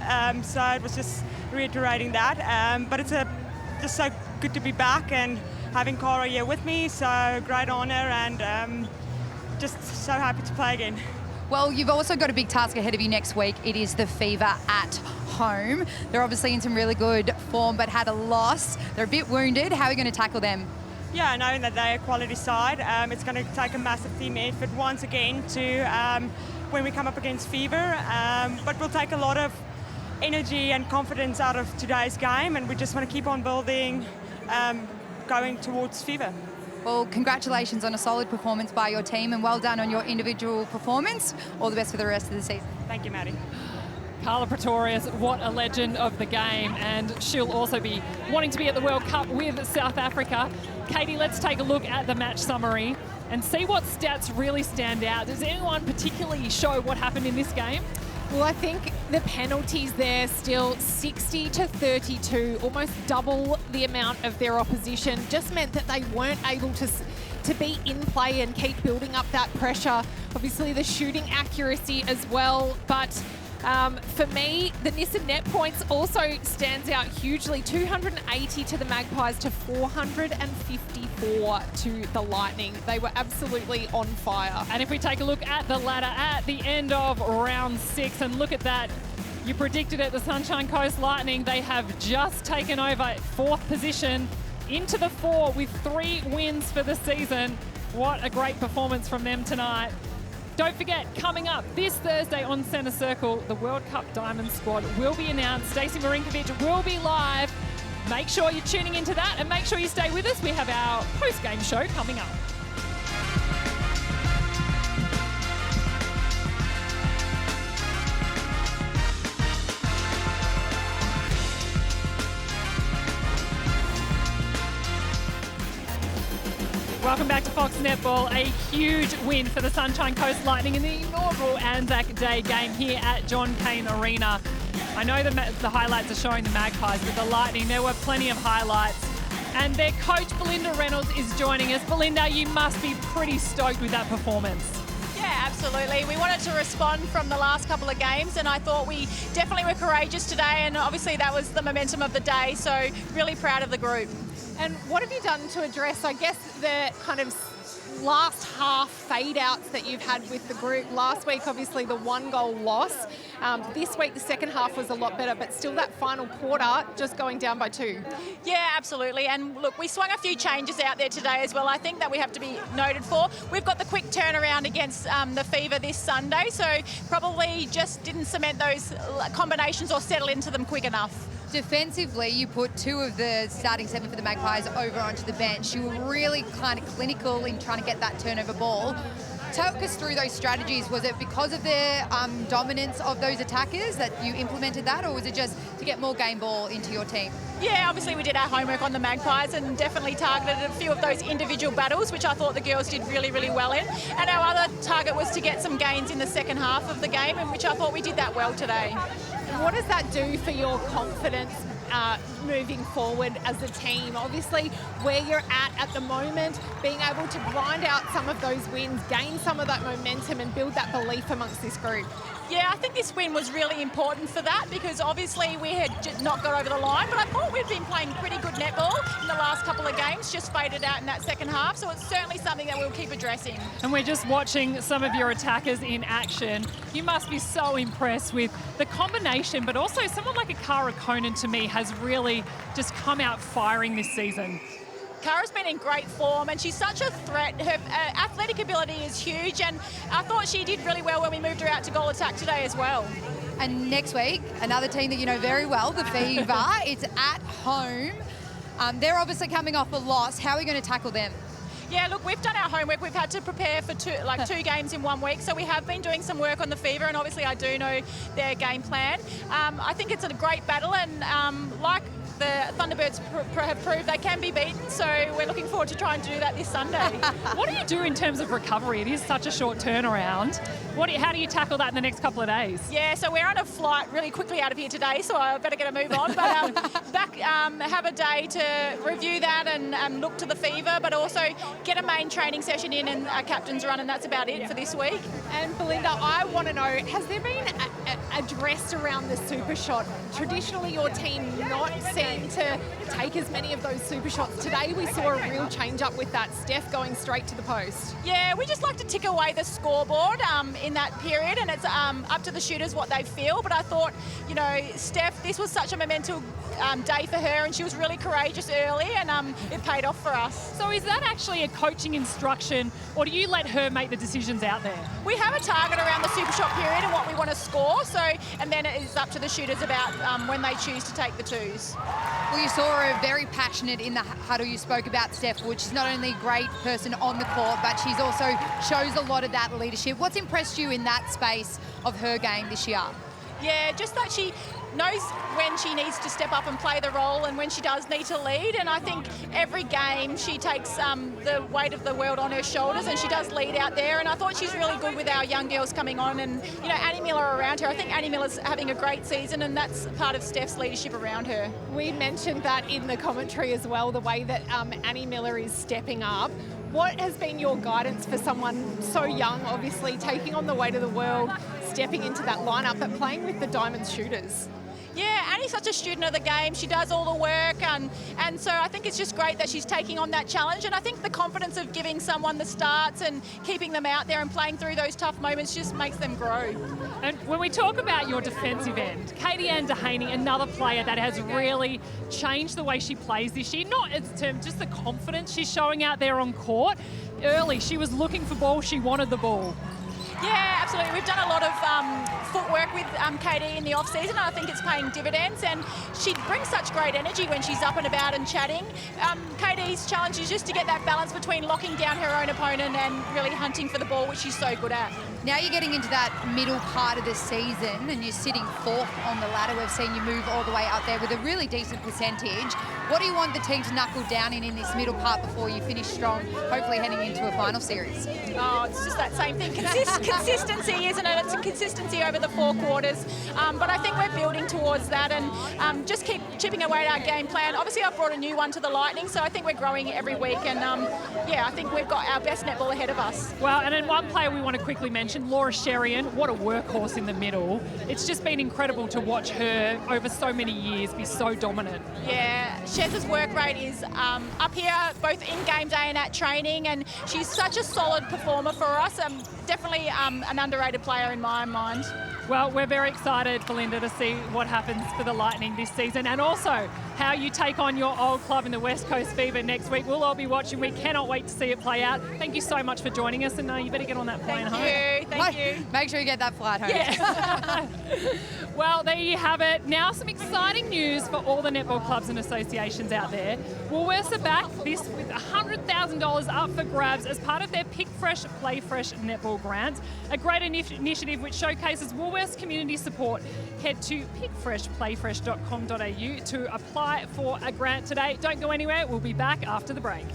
So it was just reiterating that. But it's just so good to be back and having Cara here with me. So great honour and just so happy to play again. Well, you've also got a big task ahead of you next week. It is the Fever at home. They're obviously in some really good form, but had a loss. They're a bit wounded. How are you going to tackle them? Yeah, knowing that they're a quality side, it's going to take a massive team effort once again to when we come up against Fever. But we'll take a lot of energy and confidence out of today's game, and we just want to keep on building, going towards Fever. Well, congratulations on a solid performance by your team and well done on your individual performance. All the best for the rest of the season. Thank you, Maddie. Carla Pretorius, what a legend of the game, and she'll also be wanting to be at the World Cup with South Africa. Katie, let's take a look at the match summary and see what stats really stand out. Does anyone particularly show what happened in this game? Well, I think the penalties there still 60 to 32, almost double the amount of their opposition, just meant that they weren't able to be in play and keep building up that pressure. Obviously the shooting accuracy as well, but for me, the Nissan net points also stands out hugely. 280 to the Magpies to 454 to the Lightning. They were absolutely on fire. And if we take a look at the ladder at the end of round 6, and look at that, you predicted it, the Sunshine Coast Lightning, they have just taken over 4th position into the 4 with 3 wins for the season. What a great performance from them tonight. Don't forget, coming up this Thursday on Centre Circle, the World Cup Diamond Squad will be announced. Stacey Marinkovic will be live. Make sure you're tuning into that and make sure you stay with us. We have our post-game show coming up. Welcome back to Fox Netball. A huge win for the Sunshine Coast Lightning in the inaugural Anzac Day game here at John Cain Arena. I know the highlights are showing the Magpies, but the Lightning, there were plenty of highlights. And their coach, Belinda Reynolds, is joining us. Belinda, you must be pretty stoked with that performance. Yeah, absolutely. We wanted to respond from the last couple of games, and I thought we definitely were courageous today, and obviously that was the momentum of the day, so really proud of the group. And what have you done to address, I guess, the kind of last half fade-outs that you've had with the group? Last week, obviously, the 1-goal loss. This week, the second half was a lot better, but still that final quarter just going down by 2. Yeah, absolutely. And look, we swung a few changes out there today as well. I think that we have to be noted for. We've got the quick turnaround against the Fever this Sunday, so probably just didn't cement those combinations or settle into them quick enough. Defensively, you put 2 of the starting 7 for the Magpies over onto the bench. You were really kind of clinical in trying to get that turnover ball. Talk us through those strategies. Was it because of the dominance of those attackers that you implemented that, or was it just to get more game ball into your team? Yeah, obviously we did our homework on the Magpies and definitely targeted a few of those individual battles, which I thought the girls did really, really well in. And our other target was to get some gains in the second half of the game, in which I thought we did that well today. What does that do for your confidence moving forward as a team? Obviously, where you're at the moment, being able to grind out some of those wins, gain some of that momentum and build that belief amongst this group. Yeah, I think this win was really important for that because obviously we had not got over the line, but I thought we'd been playing pretty good netball in the last couple of games, just faded out in that second half, so it's certainly something that we'll keep addressing. And we're just watching some of your attackers in action. You must be so impressed with the combination, but also someone like a Cara Conan to me has really just come out firing this season. Cara's been in great form and she's such a threat. Her athletic ability is huge and I thought she did really well when we moved her out to goal attack today as well. And next week, another team that you know very well, the Fever, it's at home. They're obviously coming off a loss. How are we going to tackle them? Yeah, look, we've done our homework. We've had to prepare for two games in 1 week, so we have been doing some work on the Fever, and obviously I do know their game plan. I think it's a great battle, and like the Thunderbirds have proved, they can be beaten, so we're looking forward to trying to do that this Sunday. What do you do in terms of recovery? It is such a short turnaround. How do you tackle that in the next couple of days? Yeah, so we're on a flight really quickly out of here today, so I better get a move on. But have a day to review that and look to the Fever, but also get a main training session in and a captain's run, and that's about it for this week. And Belinda, I want to know, has there been addressed around the super shot? Traditionally, your team not seem to take as many of those super shots. Today, we saw a real change up with that. Steph going straight to the post. Yeah, we just like to tick away the scoreboard in that period, and it's up to the shooters what they feel. But I thought, Steph, this was such a momentous day for her, and she was really courageous early, and it paid off for us. So is that actually a coaching instruction, or do you let her make the decisions out there? We have a target around the super shot period and what we want to score, and then it is up to the shooters about when they choose to take the twos. Well, you saw her very passionate in the huddle. You spoke about Steph Wood. She's not only a great person on the court, but she's also shows a lot of that leadership. What's impressed you in that space of her game this year? Yeah, just that she knows when she needs to step up and play the role and when she does need to lead, and I think every game she takes the weight of the world on her shoulders and she does lead out there, and I thought she's really good with our young girls coming on, and Annie Miller around her. I think Annie Miller's having a great season, and that's part of Steph's leadership around her. We mentioned that in the commentary as well, the way that Annie Miller is stepping up. What has been your guidance for someone so young, obviously taking on the weight of the world, stepping into that lineup, but playing with the Diamonds shooters? Yeah, Annie's such a student of the game. She does all the work, and so I think it's just great that she's taking on that challenge, and I think the confidence of giving someone the starts and keeping them out there and playing through those tough moments just makes them grow. And when we talk about your defensive end, Katie-Ann Dehaney, another player that has really changed the way she plays this year, not in terms just the confidence she's showing out there on court. Early, she was looking for ball, she wanted the ball. Yeah, absolutely. We've done a lot of footwork with Katie in the off-season, and I think it's paying dividends, and she brings such great energy when she's up and about and chatting. Katie's challenge is just to get that balance between locking down her own opponent and really hunting for the ball, which she's so good at. Now you're getting into that middle part of the season and you're sitting fourth on the ladder. We've seen you move all the way up there with a really decent percentage. What do you want the team to knuckle down in this middle part before you finish strong, hopefully heading into a final series? Oh, it's just that same thing. Consistency, isn't it? It's a consistency over the 4 quarters. But I think we're building towards that and just keep chipping away at our game plan. Obviously, I've brought a new one to the Lightning, so I think we're growing every week. And, I think we've got our best netball ahead of us. Well, and then one player we want to quickly mention, Laura Sherian, what a workhorse in the middle. It's just been incredible to watch her over so many years be so dominant. Yeah, Shez's work rate is up here, both in game day and at training, and she's such a solid performer for us. Definitely an underrated player in my mind. Well, we're very excited, Belinda, to see what happens for the Lightning this season, and also how you take on your old club in the West Coast Fever next week. We'll all be watching. We cannot wait to see it play out. Thank you so much for joining us, and you better get on that plane home. Thank you. Make sure you get that flight home. Yeah. Well, there you have it. Now some exciting news for all the netball clubs and associations out there. Woolworths are back with $100,000 up for grabs as part of their Pick Fresh, Play Fresh netball grant. A great initiative which showcases Woolworths community support. Head to pickfreshplayfresh.com.au to apply for a grant today. Don't go anywhere. We'll be back after the break.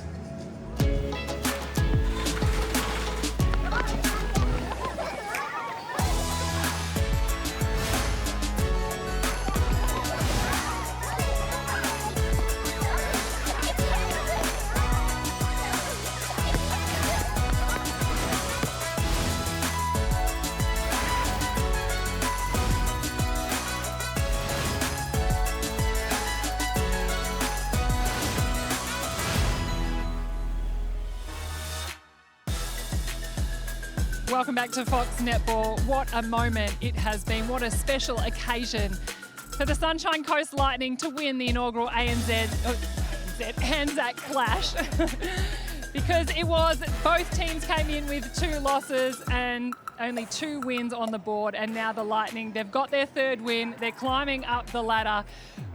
Welcome back to Fox Netball. What a moment it has been. What a special occasion for the Sunshine Coast Lightning to win the inaugural Anzac Clash. Because it was, both teams came in with 2 losses and only 2 wins on the board, and now the Lightning, they've got their 3rd win. They're climbing up the ladder.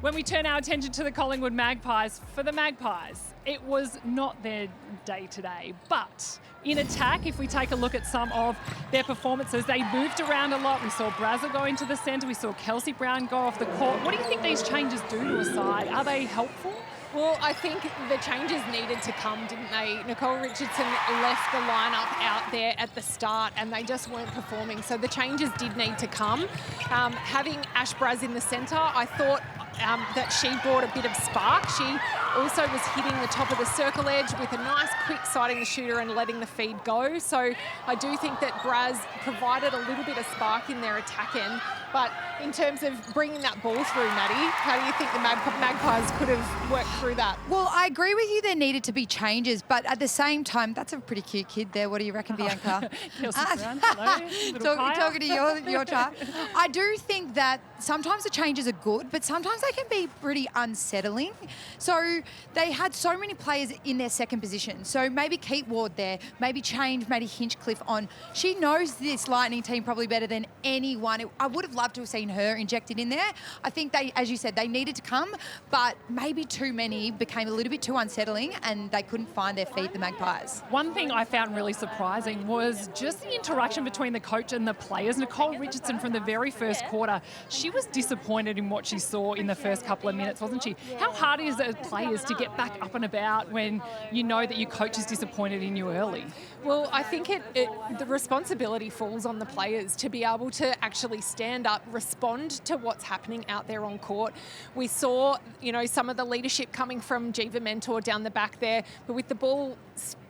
When we turn our attention to the Collingwood Magpies, for the Magpies, it was not their day today, but in attack, if we take a look at some of their performances, they moved around a lot. We saw Brazel go into the centre. We saw Kelsey Brown go off the court. What do you think these changes do to a side? Are they helpful? Well, I think the changes needed to come, didn't they? Nicole Richardson left the lineup out there at the start and they just weren't performing. So the changes did need to come. Having Ash Braz in the centre, I thought that she brought a bit of spark. She also was hitting the top of the circle edge with a nice quick sighting the shooter and letting the feed go. So I do think that Braz provided a little bit of spark in their attack end. But in terms of bringing that ball through, Maddie, how do you think the Magpies could have worked through that? Well, I agree with you. There needed to be changes, but at the same time, that's a pretty cute kid there. What do you reckon, Bianca? Talking to your child. I do think that sometimes the changes are good, but sometimes they can be pretty unsettling. So they had so many players in their second position. So maybe keep Ward there, maybe change Maddie Hinchcliffe on. She knows this Lightning team probably better than anyone. I would have loved to have seen her injected in there. I think they, as you said, they needed to come, but maybe too many became a little bit too unsettling and they couldn't find their feet, the Magpies. One thing I found really surprising was just the interaction between the coach and the players. Nicole Richardson, from the very first quarter, she was disappointed in what she saw in the first couple of minutes, wasn't she? How hard is it as players to get back up and about when you know that your coach is disappointed in you early? Well, I think the responsibility falls on the players to be able to actually stand up, respond to what's happening out there on court. We saw, some of the leadership coming from Jiva Mentor down the back there, but with the ball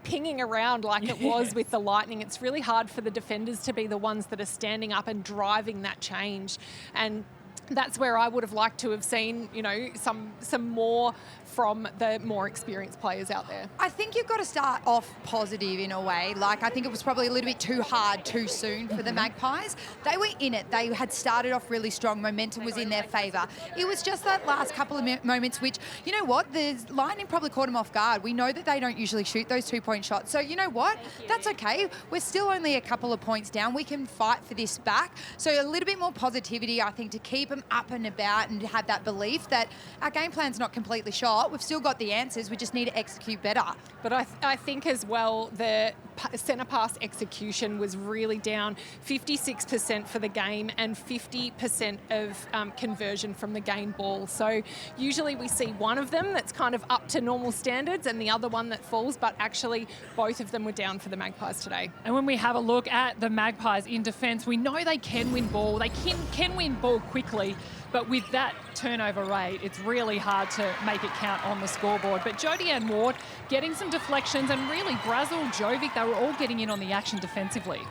pinging around like it was with the Lightning, it's really hard for the defenders to be the ones that are standing up and driving that change. And that's where I would have liked to have seen, some more from the more experienced players out there. I think you've got to start off positive in a way. Like, I think it was probably a little bit too hard too soon for the Magpies. They were in it. They had started off really strong. Momentum was in their favour. It was just that last couple of moments which, you know what, the Lightning probably caught them off guard. We know that they don't usually shoot those 2-point shots. So you know what? That's okay. We're still only a couple of points down. We can fight for this back. So a little bit more positivity, I think, to keep them up and about and have that belief that our game plan's not completely shot. We've still got the answers. We just need to execute better. But I think as well, the centre pass execution was really down 56% for the game and 50% of conversion from the game ball. So usually we see one of them that's kind of up to normal standards and the other one that falls, but actually both of them were down for the Magpies today. And when we have a look at the Magpies in defence, we know they can win ball. They can win ball quickly. But with that turnover rate, it's really hard to make it count on the scoreboard. But Jodie Ward getting some deflections, and really Brazel, Jovic, they were all getting in on the action defensively.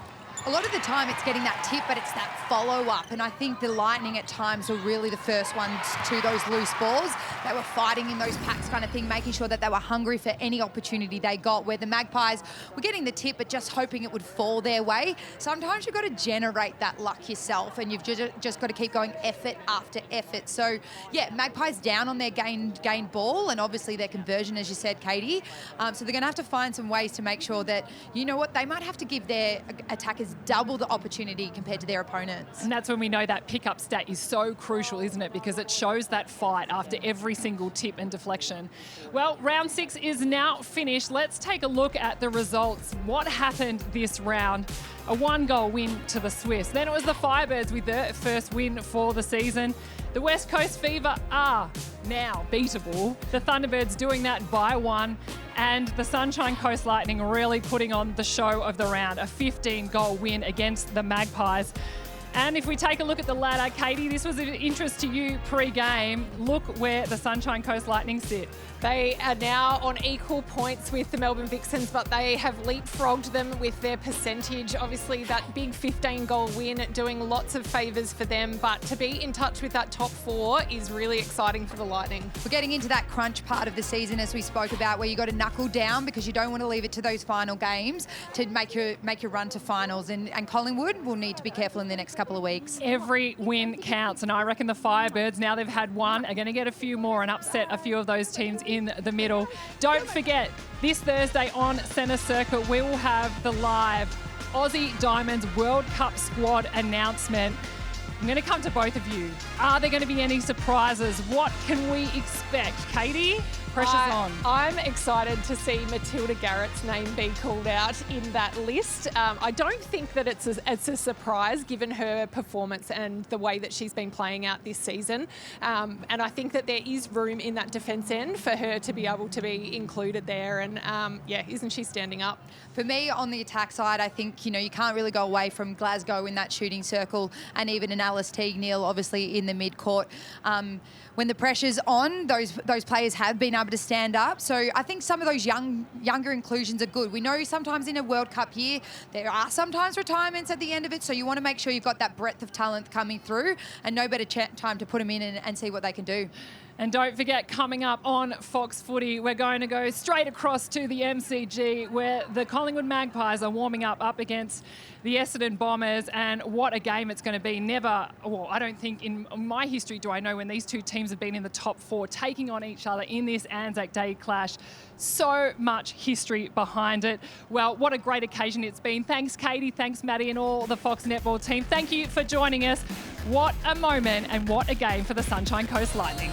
A lot of the time it's getting that tip, but it's that follow-up. And I think the Lightning at times were really the first ones to those loose balls. They were fighting in those packs kind of thing, making sure that they were hungry for any opportunity they got, where the Magpies were getting the tip, but just hoping it would fall their way. Sometimes you've got to generate that luck yourself, and you've just got to keep going effort after effort. So, yeah, Magpies down on their gained ball, and obviously their conversion, as you said, Katie. So they're going to have to find some ways to make sure that, you know what, they might have to give their attackers double the opportunity compared to their opponents. And that's when we know that pickup stat is so crucial, isn't it? Because it shows that fight after every single tip and deflection. Well, round 6 is now finished. Let's take a look at the results. What happened this round? A 1-goal win to the Swiss. Then it was the Firebirds with their first win for the season. The West Coast Fever are now beatable. The Thunderbirds doing that by 1. And the Sunshine Coast Lightning really putting on the show of the round. A 15-goal win against the Magpies. And if we take a look at the ladder, Katie, this was of interest to you pre-game. Look where the Sunshine Coast Lightning sit. They are now on equal points with the Melbourne Vixens, but they have leapfrogged them with their percentage. Obviously, that big 15-goal win doing lots of favours for them, but to be in touch with that top 4 is really exciting for the Lightning. We're getting into that crunch part of the season, as we spoke about, where you got to knuckle down because you don't want to leave it to those final games to make your run to finals. And Collingwood will need to be careful in the next couple of weeks. Every win counts, and I reckon the Firebirds, now they've had one, are going to get a few more and upset a few of those teams in the middle. Don't forget, this Thursday on Centre Circuit, we will have the live Aussie Diamonds World Cup squad announcement. I'm going to come to both of you. Are there going to be any surprises? What can we expect? Katie, pressure's on. I'm excited to see Matilda Garrett's name be called out in that list. I don't think that it's a surprise given her performance and the way that she's been playing out this season. And I think that there is room in that defence end for her to be able to be included there. And isn't she standing up? For me, on the attack side, I think, you can't really go away from Glasgow in that shooting circle and even an Alice Teague-Neal, obviously, in the mid-court. When the pressure's on, those players have been able to stand up. So I think some of those younger inclusions are good. We know sometimes in a World Cup year, there are sometimes retirements at the end of it. So you want to make sure you've got that breadth of talent coming through, and no better time to put them in and see what they can do. And don't forget, coming up on Fox Footy, we're going to go straight across to the MCG where the Collingwood Magpies are warming up against the Essendon Bombers, and what a game it's going to be. I don't think in my history do I know when these two teams have been in the top 4 taking on each other in this Anzac Day clash. So much history behind it. Well, what a great occasion it's been. Thanks, Katie. Thanks, Maddie, and all the Fox Netball team. Thank you for joining us. What a moment and what a game for the Sunshine Coast Lightning.